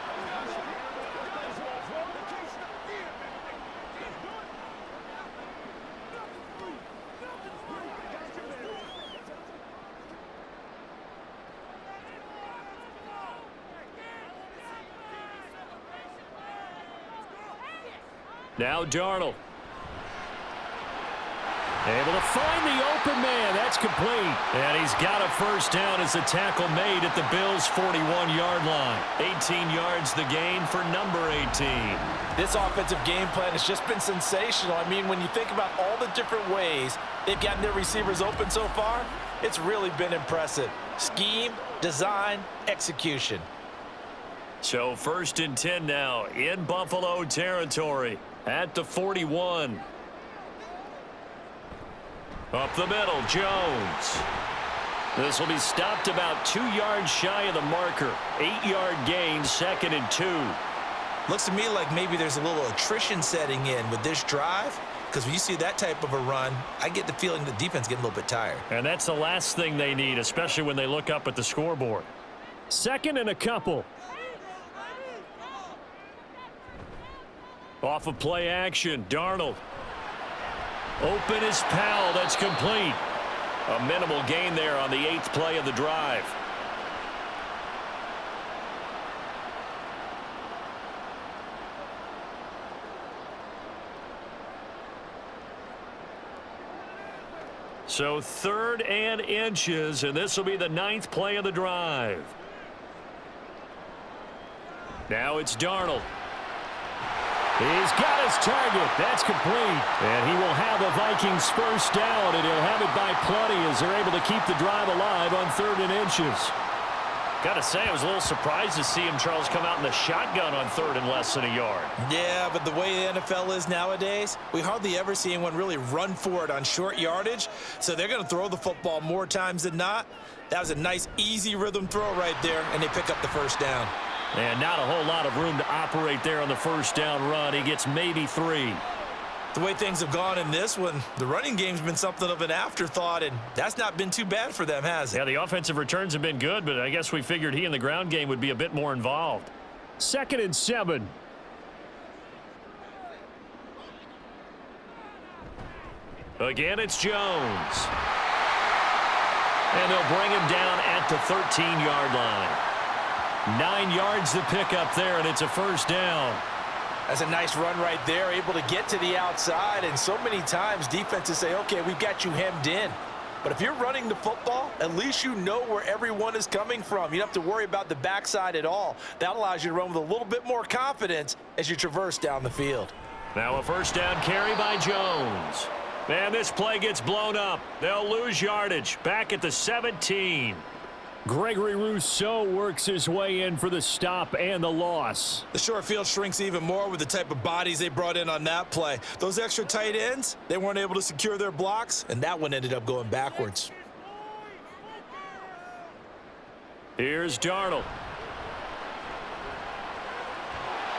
[SPEAKER 2] Now Darnold. Able to find the open man. That's complete. And he's got a first down as the tackle made at the Bills' 41-yard line. 18 yards the gain for number 18.
[SPEAKER 4] This offensive game plan has just been sensational. I mean, when you think about all the different ways they've gotten their receivers open so far, it's really been impressive. Scheme, design, execution.
[SPEAKER 2] So 1st and 10 now in Buffalo territory at the 41. Up the middle, Jones. This will be stopped about 2 yards shy of the marker. 8-yard gain, 2nd and 2.
[SPEAKER 3] Looks to me like maybe there's a little attrition setting in with this drive, because when you see that type of a run, I get the feeling the defense getting a little bit tired.
[SPEAKER 2] And that's the last thing they need, especially when they look up at the scoreboard. 2nd and a couple. Off of play action, Darnold. Open is Powell. That's complete. A minimal gain there on the 8th play of the drive. So 3rd and inches, and this will be the 9th play of the drive. Now it's Darnold. He's got his target. That's complete. And he will have a Vikings first down, and he'll have it by plenty as they're able to keep the drive alive on 3rd and inches. Got to say, I was a little surprised to see him, Charles, come out in the shotgun on 3rd and less than a yard.
[SPEAKER 3] Yeah, but the way the NFL is nowadays, we hardly ever see anyone really run for it on short yardage, so they're going to throw the football more times than not. That was a nice, easy rhythm throw right there, and they pick up the first down.
[SPEAKER 2] And not a whole lot of room to operate there on the first down run. He gets maybe 3.
[SPEAKER 3] The way things have gone in this one, the running game's been something of an afterthought, and that's not been too bad for them, has it?
[SPEAKER 2] Yeah, the offensive returns have been good, but I guess we figured he in the ground game would be a bit more involved. 2nd and 7. Again, it's Jones. And they'll bring him down at the 13-yard line. 9 yards to pick up there, and it's a first down.
[SPEAKER 4] That's a nice run right there, able to get to the outside, and so many times defenses say, okay, we've got you hemmed in. But if you're running the football, at least you know where everyone is coming from. You don't have to worry about the backside at all. That allows you to run with a little bit more confidence as you traverse down the field.
[SPEAKER 2] Now a first down carry by Jones. And this play gets blown up. They'll lose yardage. Back at the 17. Gregory Rousseau works his way in for the stop and the loss.
[SPEAKER 3] The short field shrinks even more with the type of bodies they brought in on that play. Those extra tight ends, they weren't able to secure their blocks, and that one ended up going backwards.
[SPEAKER 2] Here's Darnold.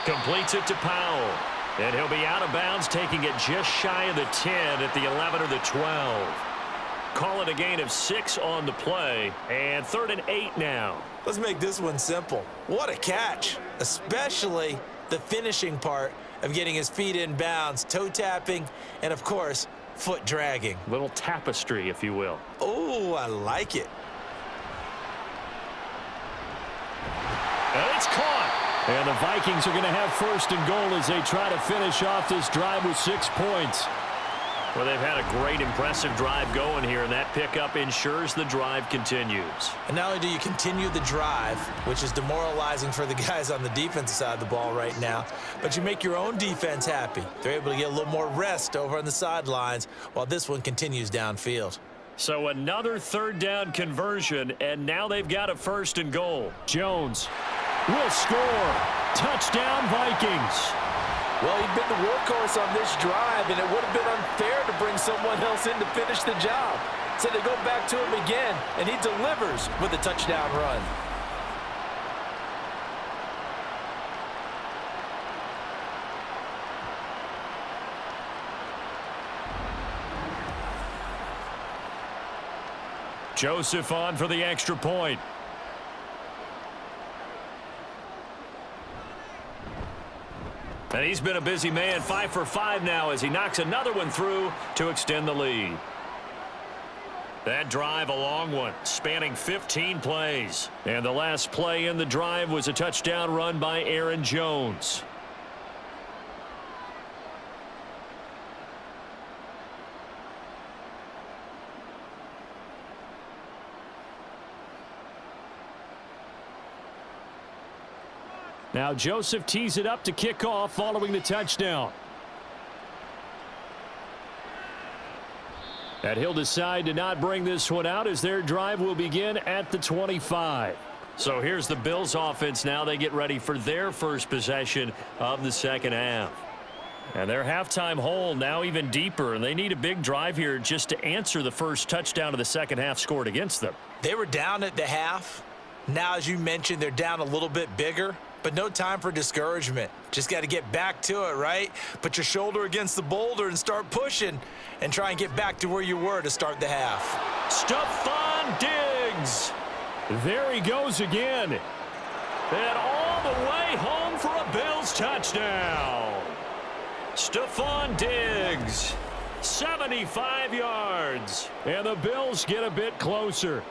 [SPEAKER 2] Completes it to Powell. And he'll be out of bounds, taking it just shy of the 10 at the 11 or the 12. Call it a gain of 6 on the play, and 3rd and 8 now.
[SPEAKER 3] Let's make this one simple. What a catch, especially the finishing part of getting his feet in bounds, toe tapping, and of course, foot dragging.
[SPEAKER 2] Little tapestry, if you will.
[SPEAKER 3] Oh, I like it.
[SPEAKER 2] And it's caught. And the Vikings are going to have first and goal as they try to finish off this drive with 6 points. Well, they've had a great, impressive drive going here, and that pickup ensures the drive continues.
[SPEAKER 3] And not only do you continue the drive, which is demoralizing for the guys on the defensive side of the ball right now, but you make your own defense happy. They're able to get a little more rest over on the sidelines while this one continues downfield.
[SPEAKER 2] So another third down conversion, and now they've got a first and goal. Jones will score. Touchdown, Vikings.
[SPEAKER 4] Well, he'd been the workhorse on this drive, and it would have been unfair to bring someone else in to finish the job. So they go back to him again, and he delivers with a touchdown run.
[SPEAKER 2] Joseph on for the extra point. And he's been a busy man, 5 for 5 now as he knocks another one through to extend the lead. That drive, a long one, spanning 15 plays. And the last play in the drive was a touchdown run by Aaron Jones. Now Joseph tees it up to kick off following the touchdown. And he'll decide to not bring this one out as their drive will begin at the 25. So here's the Bills offense now. They get ready for their first possession of the second half. And their halftime hole now even deeper, and they need a big drive here just to answer the first touchdown of the second half scored against them.
[SPEAKER 3] They were down at the half. Now, as you mentioned, they're down a little bit bigger. But no time for discouragement. Just got to get back to it, right? Put your shoulder against the boulder and start pushing and try and get back to where you were to start the half.
[SPEAKER 2] Stephon Diggs. There he goes again. And all the way home for a Bills touchdown. Stephon Diggs, 75 yards. And the Bills get a bit closer.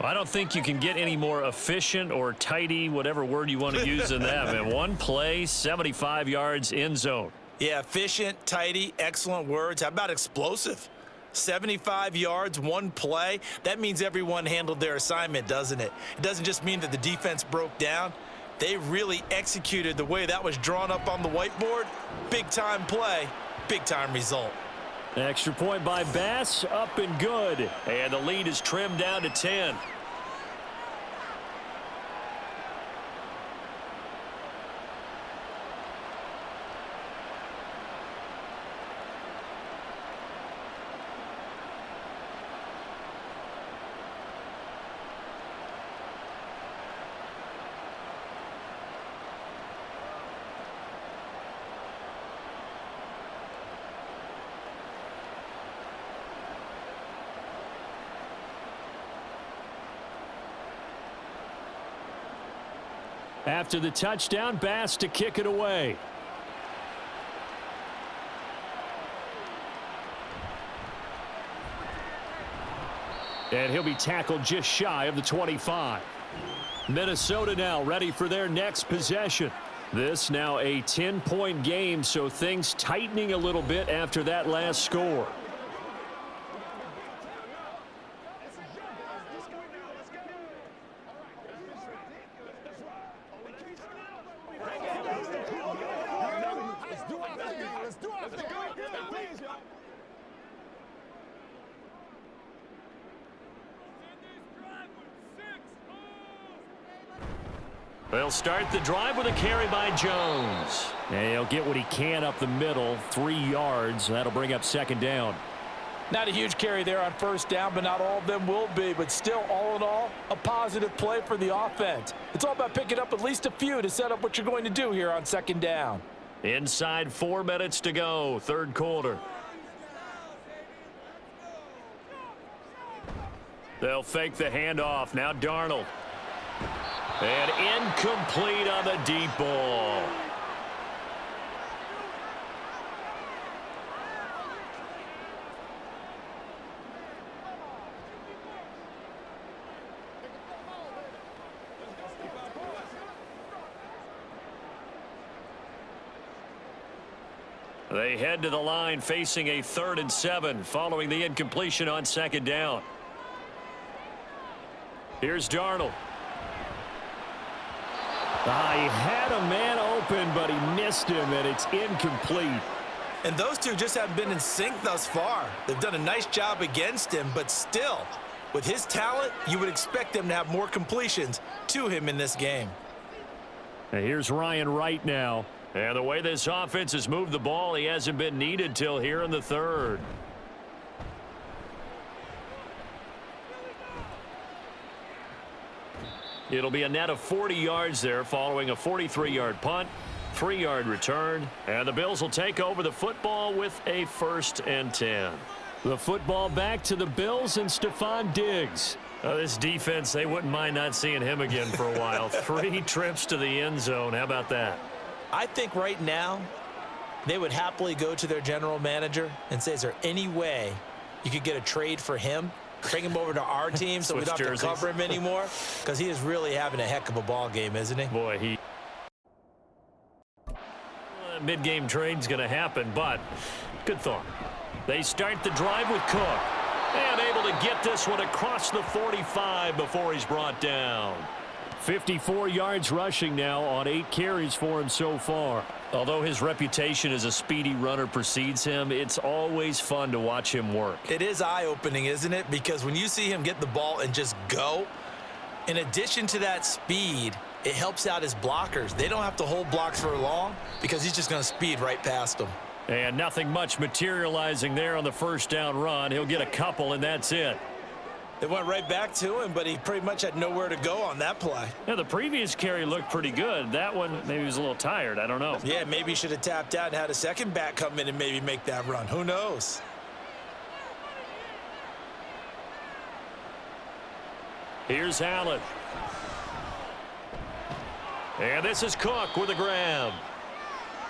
[SPEAKER 2] I don't think you can get any more efficient or tidy, whatever word you want to use in that. Man, one play, 75 yards, end zone.
[SPEAKER 3] Yeah, efficient, tidy, excellent words. How about explosive? 75 yards, one play. That means everyone handled their assignment, doesn't it? It doesn't just mean that the defense broke down. They really executed the way that was drawn up on the whiteboard. Big-time play, big-time result.
[SPEAKER 2] Extra point by Bass, up and good. And the lead is trimmed down to 10. After the touchdown, Bass to kick it away. And he'll be tackled just shy of the 25. Minnesota now ready for their next possession. This now a 10-point game, so things tightening a little bit after that last score. They'll start the drive with a carry by Jones. And he'll get what he can up the middle, 3 yards. That'll bring up second down.
[SPEAKER 4] Not a huge carry there on first down, but not all of them will be. But still, all in all, a positive play for the offense. It's all about picking up at least a few to set up what you're going to do here on second down.
[SPEAKER 2] Inside 4 minutes to go, third quarter. They'll fake the handoff. Now Darnold. And incomplete on the deep ball. They head to the line facing a 3rd and 7 following the incompletion on 2nd down. Here's Darnold. He had a man open, but he missed him, and it's incomplete.
[SPEAKER 3] And those two just haven't been in sync thus far. They've done a nice job against him, but still, with his talent, you would expect them to have more completions to him in this game.
[SPEAKER 2] And here's Ryan Wright now. And the way this offense has moved the ball, he hasn't been needed till here in the 3rd. It'll be a net of 40 yards there following a 43-yard punt, 3-yard return, and the Bills will take over the football with a 1st and 10. The football back to the Bills and Stephon Diggs. This defense, they wouldn't mind not seeing him again for a while. 3 trips to the end zone. How about that?
[SPEAKER 3] I think right now they would happily go to their general manager and say, is there any way you could get a trade for him? Bring him over to our team so we don't have to cover him anymore? Because he is really having a heck of a ball game, isn't he?
[SPEAKER 2] Boy, mid-game trade's going to happen, but good thought. They start the drive with Cook. And able to get this one across the 45 before he's brought down. 54 yards rushing now on 8 carries for him so far. Although his reputation as a speedy runner precedes him, it's always fun to watch him work.
[SPEAKER 3] It is eye-opening, isn't it? Because when you see him get the ball and just go, in addition to that speed, it helps out his blockers. They don't have to hold blocks for long because he's just going to speed right past them.
[SPEAKER 2] And nothing much materializing there on the 1st down run. He'll get a couple, and that's it.
[SPEAKER 3] It went right back to him, but he pretty much had nowhere to go on that play.
[SPEAKER 2] Yeah, the previous carry looked pretty good. That one, maybe he was a little tired. I don't know.
[SPEAKER 3] Yeah, maybe he should have tapped out and had a second back come in and maybe make that run. Who knows?
[SPEAKER 2] Here's Allen. And this is Cook with a grab.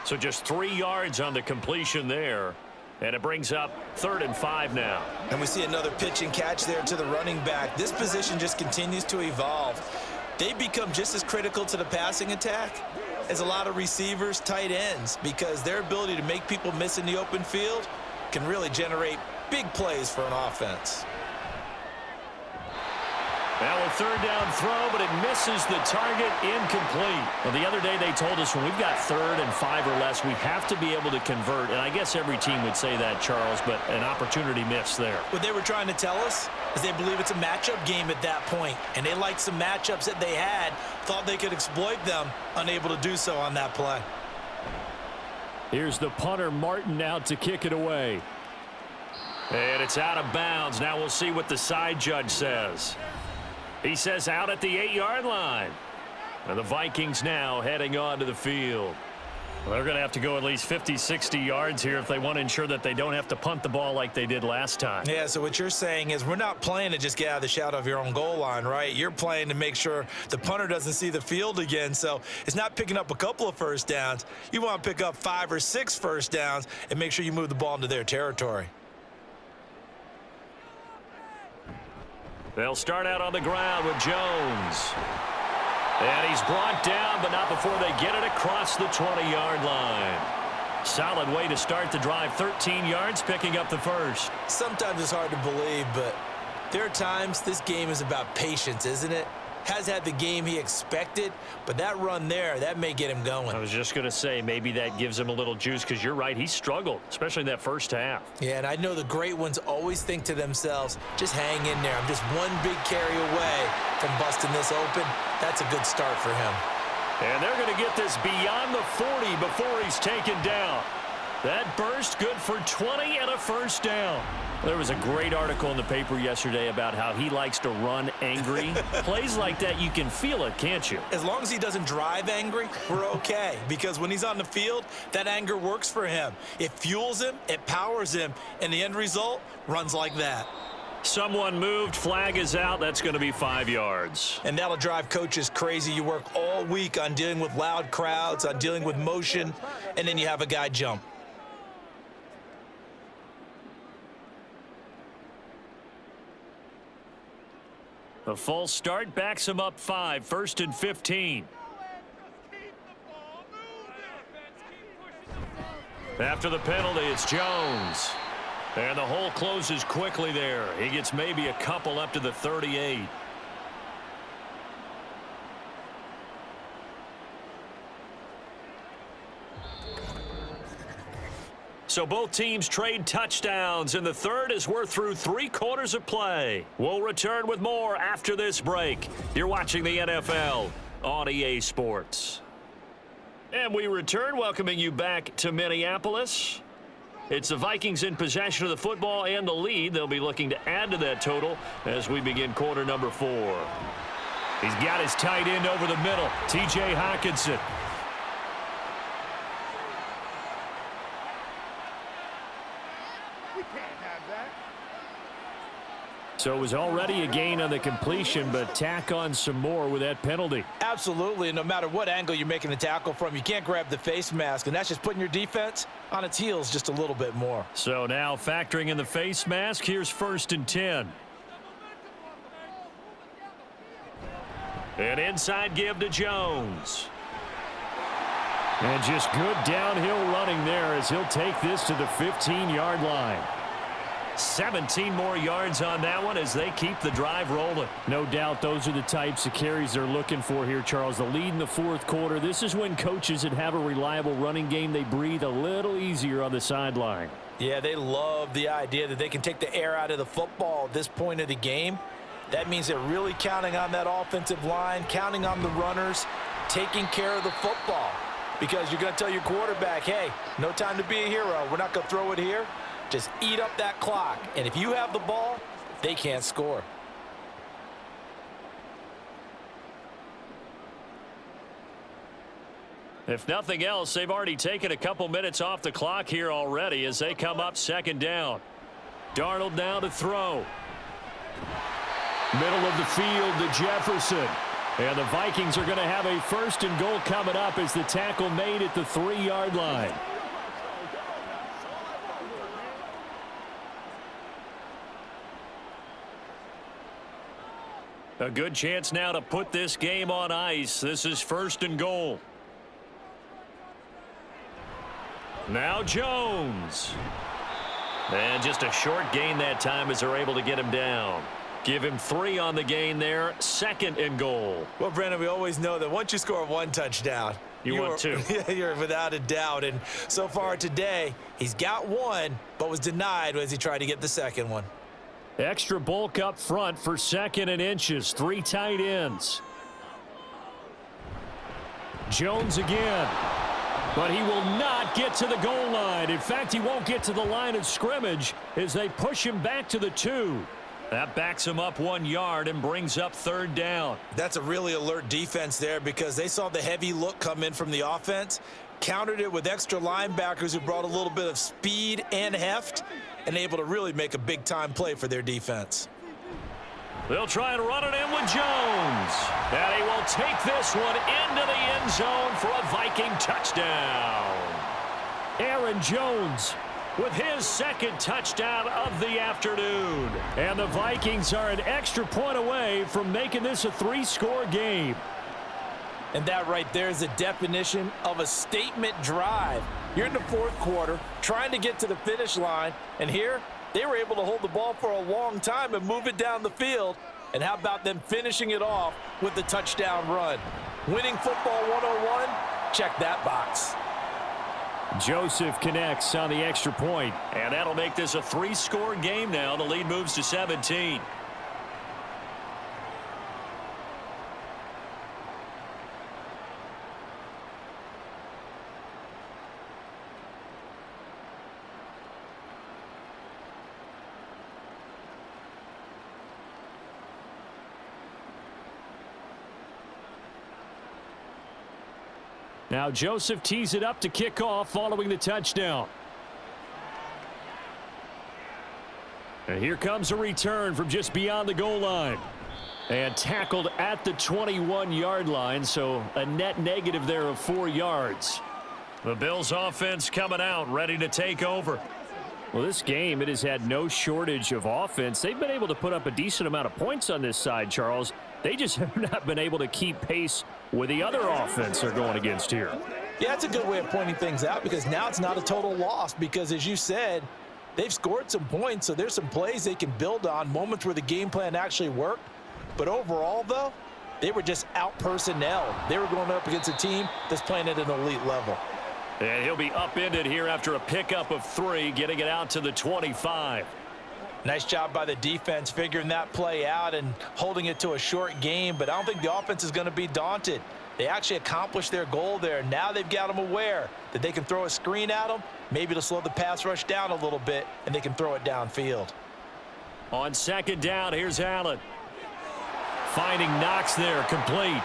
[SPEAKER 2] So just 3 yards on the completion there. And it brings up 3rd and 5 now.
[SPEAKER 3] And we see another pitch and catch there to the running back. This position just continues to evolve. They become just as critical to the passing attack as a lot of receivers, tight ends, because their ability to make people miss in the open field can really generate big plays for an offense.
[SPEAKER 2] Now a 3rd down throw, but it misses the target, incomplete. Well, the other day they told us when we've got 3rd and 5 or less, we have to be able to convert. And I guess every team would say that, Charles, but an opportunity missed there.
[SPEAKER 3] What they were trying to tell us is they believe it's a matchup game at that point, and they liked some matchups that they had, thought they could exploit them, unable to do so on that play.
[SPEAKER 2] Here's the punter, Martin, out to kick it away. And it's out of bounds. Now we'll see what the side judge says. He says out at the 8-yard line. And the Vikings now heading onto the field. Well, they're going to have to go at least 50, 60 yards here if they want to ensure that they don't have to punt the ball like they did last time.
[SPEAKER 3] Yeah, so what you're saying is we're not playing to just get out of the shadow of your own goal line, right? You're playing to make sure the punter doesn't see the field again. So it's not picking up a couple of first downs. You want to pick up 5 or 6 first downs and make sure you move the ball into their territory.
[SPEAKER 2] They'll start out on the ground with Jones. And he's brought down, but not before they get it across the 20-yard line. Solid way to start the drive. 13 yards, picking up the 1st.
[SPEAKER 3] Sometimes it's hard to believe, but there are times this game is about patience, isn't it? Has had the game he expected, but that run there, that may get him going.
[SPEAKER 2] I was just going to say, maybe that gives him a little juice, because you're right, he struggled, especially in that first half.
[SPEAKER 3] Yeah, and I know the great ones always think to themselves, just hang in there. I'm just one big carry away from busting this open. That's a good start for him.
[SPEAKER 2] And they're going to get this beyond the 40 before he's taken down. That burst good for 20 and a first down. There was a great article in the paper yesterday about how he likes to run angry. Plays like that, you can feel it, can't you?
[SPEAKER 3] As long as he doesn't drive angry, we're okay. Because when he's on the field, that anger works for him. It fuels him, it powers him, and the end result runs like that.
[SPEAKER 2] Someone moved, flag is out. That's going to be 5 yards.
[SPEAKER 3] And that'll drive coaches crazy. You work all week on dealing with loud crowds, on dealing with motion, and then you have a guy jump.
[SPEAKER 2] A false start backs him up 5, 1st and 15. After the penalty, it's Jones. And the hole closes quickly there. He gets maybe a couple up to the 38. So both teams trade touchdowns in the third as we're through 3 quarters of play. We'll return with more after this break. You're watching the NFL on EA Sports. And we return, welcoming you back to Minneapolis. It's the Vikings in possession of the football and the lead. They'll be looking to add to that total as we begin quarter number 4. He's got his tight end over the middle, T.J. Hockenson. So it was already a gain on the completion, but tack on some more with that penalty.
[SPEAKER 3] Absolutely, and no matter what angle you're making the tackle from, you can't grab the face mask, and that's just putting your defense on its heels just a little bit more.
[SPEAKER 2] So now factoring in the face mask, here's 1st and 10. An inside give to Jones. And just good downhill running there as he'll take this to the 15-yard line. 17 more yards on that one as they keep the drive rolling. No doubt those are the types of carries they're looking for here, Charles. The lead in the 4th quarter. This is when coaches that have a reliable running game, they breathe a little easier on the sideline.
[SPEAKER 3] Yeah, they love the idea that they can take the air out of the football at this point of the game. That means they're really counting on that offensive line, counting on the runners, taking care of the football. Because you're going to tell your quarterback, hey, no time to be a hero. We're not going to throw it here. Just eat up that clock. And if you have the ball, they can't score.
[SPEAKER 2] If nothing else, they've already taken a couple minutes off the clock here already as they come up 2nd down. Darnold now to throw. Middle of the field to Jefferson. And the Vikings are going to have a 1st and goal coming up as the tackle made at the 3-yard line. A good chance now to put this game on ice. This is 1st and goal. Now Jones. And just a short gain that time as they're able to get him down. Give him 3 on the gain there. 2nd and goal.
[SPEAKER 3] Well, Brandon, we always know that once you score 1 touchdown,
[SPEAKER 2] you want 2.
[SPEAKER 3] You're without a doubt. And so far today, he's got 1, but was denied as he tried to get the 2nd one.
[SPEAKER 2] Extra bulk up front for 2nd and inches. 3 tight ends. Jones again. But he will not get to the goal line. In fact, he won't get to the line of scrimmage as they push him back to the 2. That backs him up 1 yard and brings up 3rd down.
[SPEAKER 3] That's a really alert defense there because they saw the heavy look come in from the offense, countered it with extra linebackers who brought a little bit of speed and heft, and able to really make a big-time play for their defense.
[SPEAKER 2] They'll try and run it in with Jones. And he will take this one into the end zone for a Viking touchdown. Aaron Jones with his 2nd touchdown of the afternoon. And the Vikings are an extra point away from making this a 3-score game.
[SPEAKER 3] And that right there is the definition of a statement drive. You're in the 4th quarter, trying to get to the finish line, and here they were able to hold the ball for a long time and move it down the field. And how about them finishing it off with the touchdown run? Winning football 101, check that box.
[SPEAKER 2] Joseph connects on the extra point, and that'll make this a 3-score game now. The lead moves to 17. Now Joseph tees it up to kick off following the touchdown. And here comes a return from just beyond the goal line. And tackled at the 21-yard line, so a net negative there of 4 yards. The Bills offense coming out, ready to take over. Well, this game, it has had no shortage of offense. They've been able to put up a decent amount of points on this side, Charles. They just have not been able to keep pace with the other offense they're going against here.
[SPEAKER 4] Yeah, that's a good way of pointing things out because now it's not a total loss because, as you said, they've scored some points, so there's some plays they can build on, moments where the game plan actually worked. But overall, though, they were just out-personnel. They were going up against a team that's playing at an elite level.
[SPEAKER 2] And he'll be upended here after a pickup of 3, getting it out to the 25.
[SPEAKER 4] Nice job by the defense figuring that play out and holding it to a short game, but I don't think the offense is going to be daunted. They actually accomplished their goal there. Now they've got them aware that they can throw a screen at them, maybe to slow the pass rush down a little bit, and they can throw it downfield.
[SPEAKER 2] On second down, here's Allen. Finding Knox there, complete.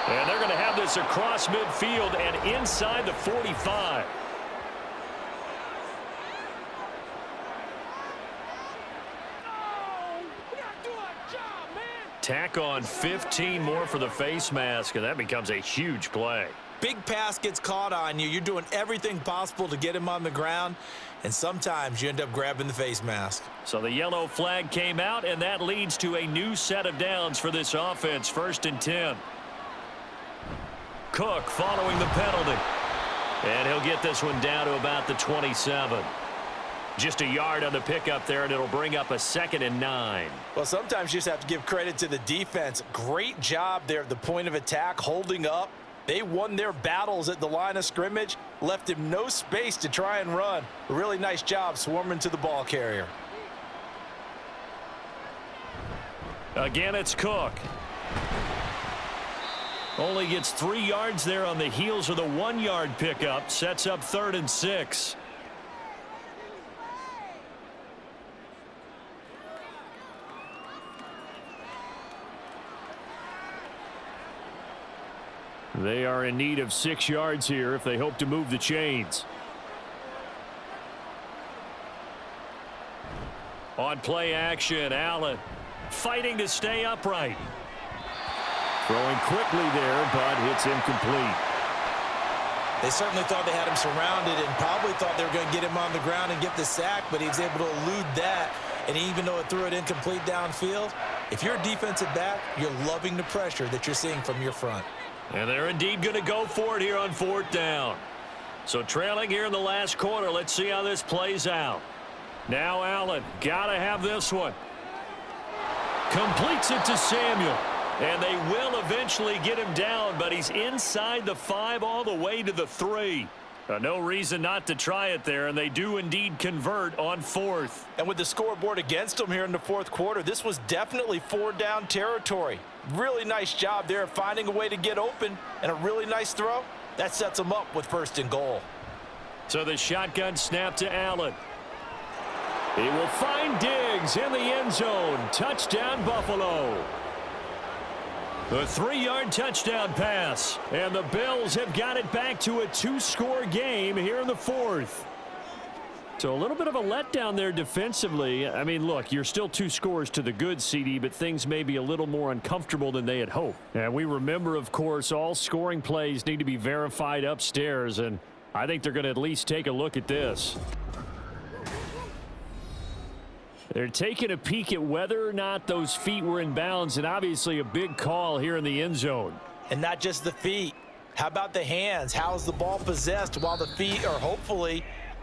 [SPEAKER 2] And they're going to have this across midfield and inside the 45. Tack on 15 more for the face mask, and that becomes a huge play.
[SPEAKER 3] Big pass gets caught on you. You're doing everything possible to get him on the ground, and sometimes you end up grabbing the face mask.
[SPEAKER 2] So the yellow flag came out, and that leads to a new set of downs for this offense, 1st and 10. Cook following the penalty. And he'll get this one down to about the 27. Just a yard on the pickup there, and it'll bring up a 2nd and 9.
[SPEAKER 3] Well, sometimes you just have to give credit to the defense. Great job there at the point of attack, holding up. They won their battles at the line of scrimmage, left him no space to try and run. A really nice job swarming to the ball carrier.
[SPEAKER 2] Again, it's Cook. Only gets 3 yards there on the heels of the 1-yard pickup. Sets up 3rd and 6. They are in need of 6 yards here if they hope to move the chains. On play action, Allen fighting to stay upright. Throwing quickly there, but it's incomplete.
[SPEAKER 3] They certainly thought they had him surrounded and probably thought they were going to get him on the ground and get the sack, but he was able to elude that. And even though it threw it incomplete downfield, if you're a defensive back, you're loving the pressure that you're seeing from your front.
[SPEAKER 2] And they're indeed going to go for it here on 4th down. So trailing here in the last quarter, let's see how this plays out. Now Allen, got to have this one. Completes it to Samuel. And they will eventually get him down, but he's inside the 5 all the way to the 3. No reason not to try it there, and they do indeed convert on 4th.
[SPEAKER 4] And with the scoreboard against them here in the 4th quarter, this was definitely 4-down territory. Really nice job there finding a way to get open, and a really nice throw. That sets them up with 1st and goal.
[SPEAKER 2] So the shotgun snap to Allen. He will find Diggs in the end zone. Touchdown, Buffalo. The 3-yard touchdown pass. And the Bills have got it back to a 2-score game here in the 4th. So a little bit of a letdown there defensively. I mean, look, you're still 2 scores to the good, CD, but things may be a little more uncomfortable than they had hoped. And we remember, of course, all scoring plays need to be verified upstairs, and I think they're going to at least take a look at this. They're taking a peek at whether or not those feet were in bounds, and obviously a big call here in the end zone.
[SPEAKER 3] And not just the feet. How about the hands? How's the ball possessed while the feet are hopefully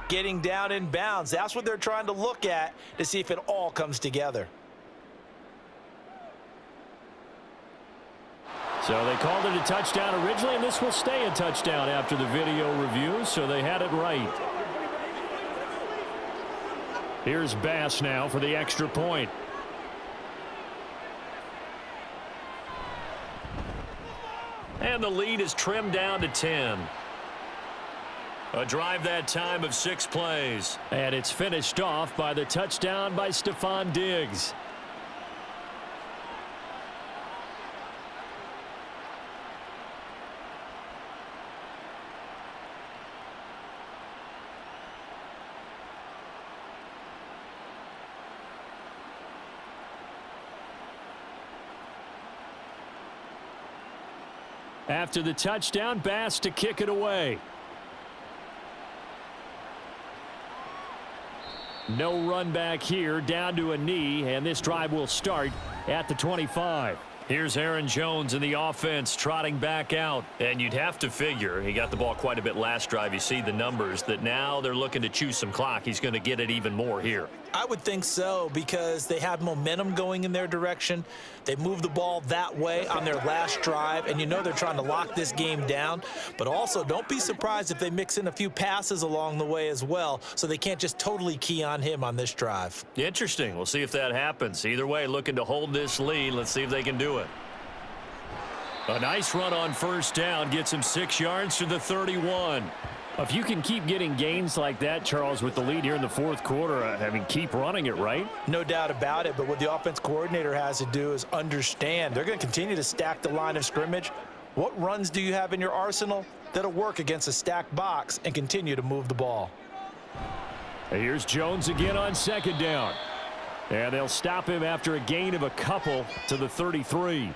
[SPEAKER 3] getting down in bounds? That's what they're trying to look at to see if it all comes together.
[SPEAKER 2] So they called it a touchdown originally, and this will stay a touchdown after the video review, so they had it right. Here's Bass now for the extra point. And the lead is trimmed down to 10. A drive that time of 6 plays. And it's finished off by the touchdown by Stephon Diggs. After the touchdown, Bass to kick it away. No run back here, down to a knee, and this drive will start at the 25. Here's Aaron Jones in the offense trotting back out.
[SPEAKER 7] And you'd have to figure, he got the ball quite a bit last drive. You see the numbers, that now they're looking to chew some clock. He's going to get it even more here.
[SPEAKER 3] I would think so, because they have momentum going in their direction. They moved the ball that way on their last drive, and you know they're trying to lock this game down. But also, don't be surprised if they mix in a few passes along the way as well, so they can't just totally key on him on this drive.
[SPEAKER 7] Interesting. We'll see if that happens. Either way, looking to hold this lead. Let's see if they can do it.
[SPEAKER 2] A nice run on first down gets him 6 yards to the 31. If you can keep getting gains like that, Charles, with the lead here in the fourth quarter, I mean, keep running it, right?
[SPEAKER 3] No doubt about it, but what the offense coordinator has to do is understand they're going to continue to stack the line of scrimmage. What runs do you have in your arsenal that'll work against a stacked box and continue to move the ball?
[SPEAKER 2] Here's Jones again on second down. And they'll stop him after a gain of a couple to the 33.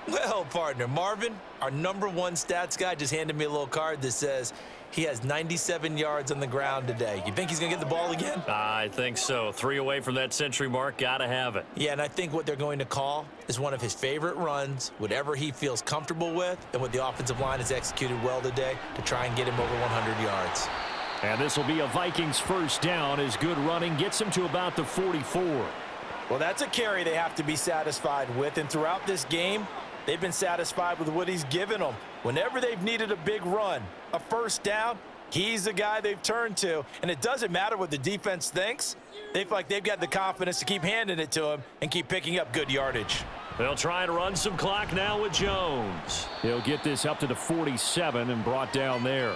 [SPEAKER 3] Well, partner, Marvin, our #1 stats guy, just handed me a little card that says he has 97 yards on the ground today. You think he's going to get the ball again?
[SPEAKER 7] I think so. 3 away from that century mark. Got to have it.
[SPEAKER 3] Yeah, and I think what they're going to call is one of his favorite runs, whatever he feels comfortable with, and what the offensive line has executed well today to try and get him over 100 yards.
[SPEAKER 2] And this will be a Vikings first down as good running gets him to about the 44.
[SPEAKER 3] Well, that's a carry they have to be satisfied with, and throughout this game, they've been satisfied with what he's given them. Whenever they've needed a big run, a first down, he's the guy they've turned to. And it doesn't matter what the defense thinks. They feel like they've got the confidence to keep handing it to him and keep picking up good yardage.
[SPEAKER 2] They'll try and run some clock now with Jones. He'll get this up to the 47 and brought down there.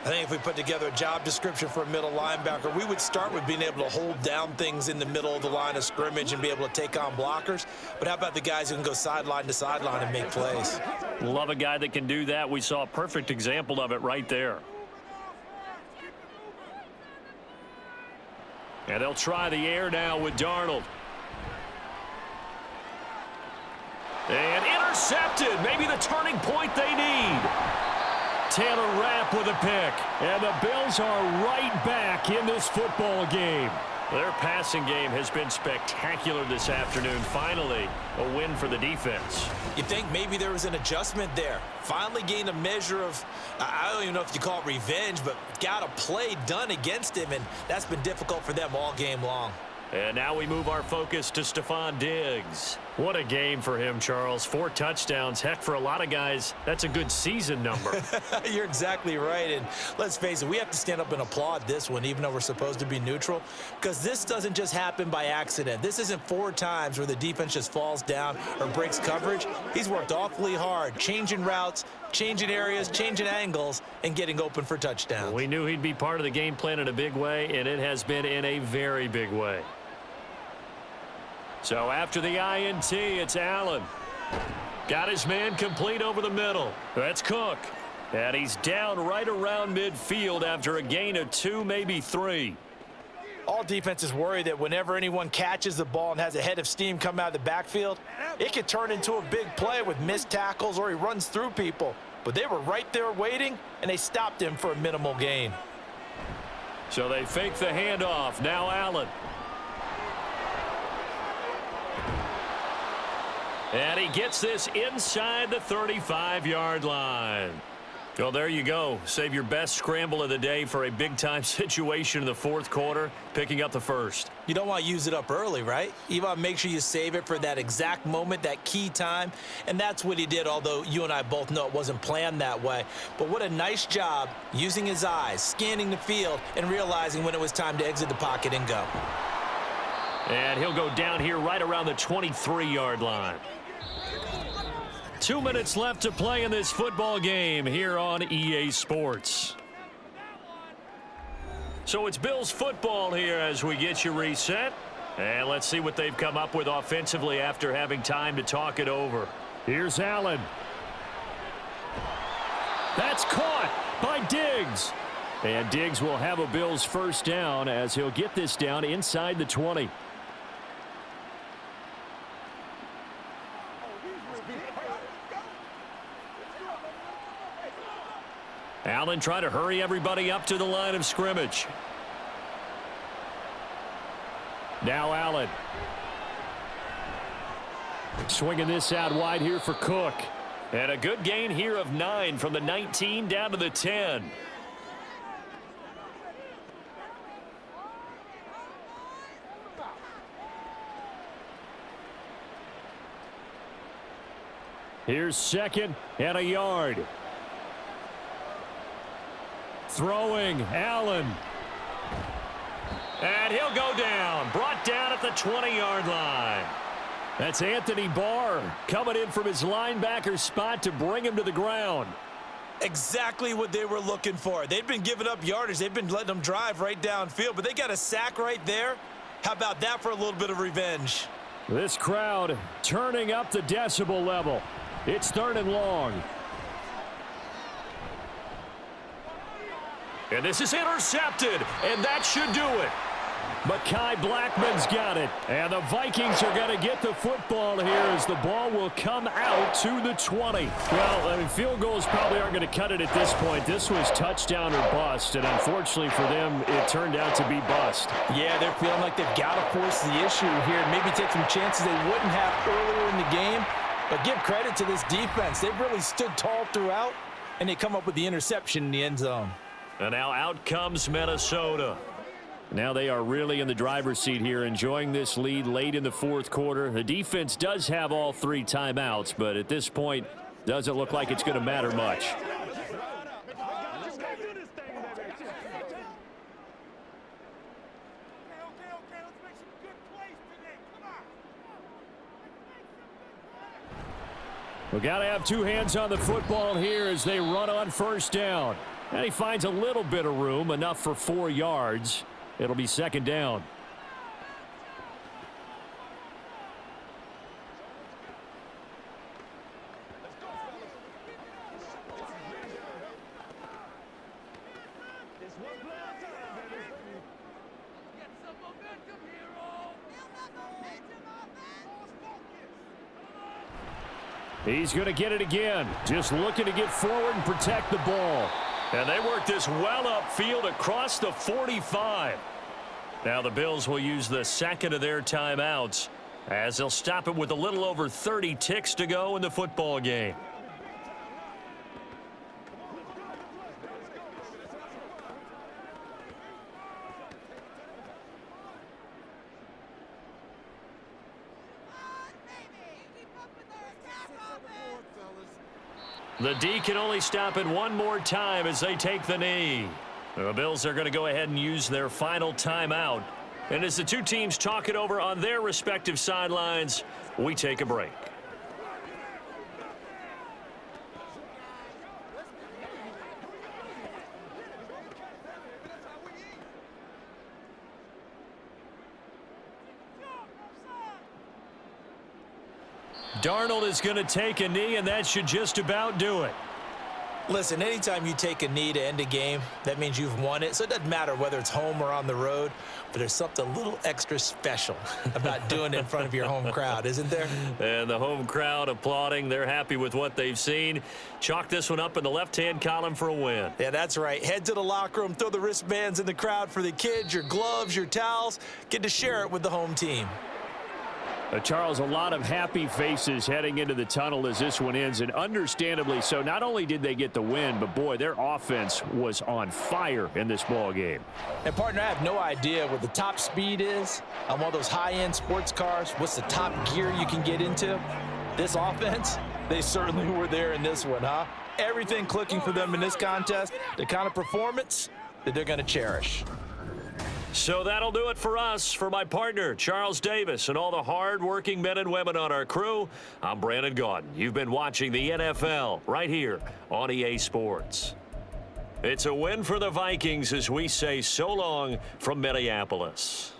[SPEAKER 3] I think if we put together a job description for a middle linebacker, we would start with being able to hold down things in the middle of the line of scrimmage and be able to take on blockers. But how about the guys who can go sideline to sideline and make plays?
[SPEAKER 7] Love a guy that can do that. We saw a perfect example of it right there.
[SPEAKER 2] And they'll try the air now with Darnold. And intercepted. Maybe the turning point they need. Taylor Rapp with a pick. And the Bills are right back in this football game.
[SPEAKER 7] Their passing game has been spectacular this afternoon. Finally, a win for the defense.
[SPEAKER 3] You think maybe there was an adjustment there. Finally gained a measure of, I don't even know if you call it revenge, but got a play done against him, and that's been difficult for them all game long.
[SPEAKER 7] And now we move our focus to Stephon Diggs. What a game for him, Charles. 4 touchdowns. Heck, for a lot of guys, that's a good season number.
[SPEAKER 3] You're exactly right. And let's face it, we have to stand up and applaud this one, even though we're supposed to be neutral, because this doesn't just happen by accident. This isn't 4 times where the defense just falls down or breaks coverage. He's worked awfully hard, changing routes, changing areas, changing angles, and getting open for touchdowns.
[SPEAKER 7] We knew he'd be part of the game plan in a big way, and it has been in a very big way.
[SPEAKER 2] So after the INT, it's Allen. Got his man complete over the middle. That's Cook. And he's down right around midfield after a gain of 2, maybe 3.
[SPEAKER 3] All defenses worry that whenever anyone catches the ball and has a head of steam come out of the backfield, it could turn into a big play with missed tackles or he runs through people. But they were right there waiting, and they stopped him for a minimal gain.
[SPEAKER 2] So they fake the handoff. Now Allen. And he gets this inside the 35-yard line. Well, there you go. Save your best scramble of the day for a big-time situation in the fourth quarter, picking up the first.
[SPEAKER 3] You don't want to use it up early, right? You want to make sure you save it for that exact moment, that key time. And that's what he did, although you and I both know it wasn't planned that way. But what a nice job using his eyes, scanning the field, and realizing when it was time to exit the pocket and go.
[SPEAKER 2] And he'll go down here right around the 23-yard line. 2 minutes left to play in this football game here on EA Sports. So it's Bills football here as we get you reset. And let's see what they've come up with offensively after having time to talk it over. Here's Allen. That's caught by Diggs. And Diggs will have a Bills first down as he'll get this down inside the 20. Allen trying to hurry everybody up to the line of scrimmage. Now Allen. Swinging this out wide here for Cook. And a good gain here of 9 from the 19 down to the 10. Here's second and a yard. Throwing, Allen. And he'll go down. Brought down at the 20-yard line. That's Anthony Barr coming in from his linebacker spot to bring him to the ground.
[SPEAKER 3] Exactly what they were looking for. They've been giving up yardage. They've been letting them drive right downfield, but they got a sack right there. How about that for a little bit of revenge?
[SPEAKER 2] This crowd turning up the decibel level. It's 3rd and long. And this is intercepted, and that should do it. Mekhi Blackman's got it, and the Vikings are going to get the football here as the ball will come out to the 20. Well, I mean, field goals probably aren't going to cut it at this point. This was touchdown or bust, and unfortunately for them, it turned out to be bust.
[SPEAKER 4] Yeah, they're feeling like they've got to force the issue here and maybe take some chances they wouldn't have earlier in the game. But give credit to this defense. They've really stood tall throughout, and they come up with the interception in the end zone.
[SPEAKER 2] And now out comes Minnesota. Now they are really in the driver's seat here, enjoying this lead late in the 4th quarter. The defense does have all 3 timeouts, but at this point, doesn't look like it's going to matter much. We got to have 2 hands on the football here as they run on 1st down. And he finds a little bit of room, enough for 4 yards. It'll be 2nd down. He's going to get it again. Just looking to get forward and protect the ball. And they work this well upfield across the 45. Now the Bills will use the 2nd of their timeouts as they'll stop it with a little over 30 ticks to go in the football game. The D can only stop it one more time as they take the knee. The Bills are going to go ahead and use their final timeout. And as the 2 teams talk it over on their respective sidelines, we take a break. Darnold is going to take a knee, and that should just about do it.
[SPEAKER 3] Listen, anytime you take a knee to end a game, that means you've won it. So it doesn't matter whether it's home or on the road, but there's something a little extra special about doing it in front of your home crowd, isn't there?
[SPEAKER 2] And the home crowd applauding. They're happy with what they've seen. Chalk this one up in the left-hand column for a win.
[SPEAKER 3] Yeah, that's right. Head to the locker room, throw the wristbands in the crowd for the kids, your gloves, your towels. Get to share it with the home team.
[SPEAKER 2] Charles, a lot of happy faces heading into the tunnel as this one ends, and understandably so. Not only did they get the win, but boy, their offense was on fire in this ball game.
[SPEAKER 4] And partner, I have no idea what the top speed is on one of those high-end sports cars. What's the top gear you can get into? This offense, they certainly were there in this one, huh? Everything clicking for them in this contest, the kind of performance that they're going to cherish.
[SPEAKER 2] So that'll do it for us. For my partner, Charles Davis, and all the hard-working men and women on our crew, I'm Brandon Gaudin. You've been watching the NFL right here on EA Sports. It's a win for the Vikings as we say so long from Minneapolis.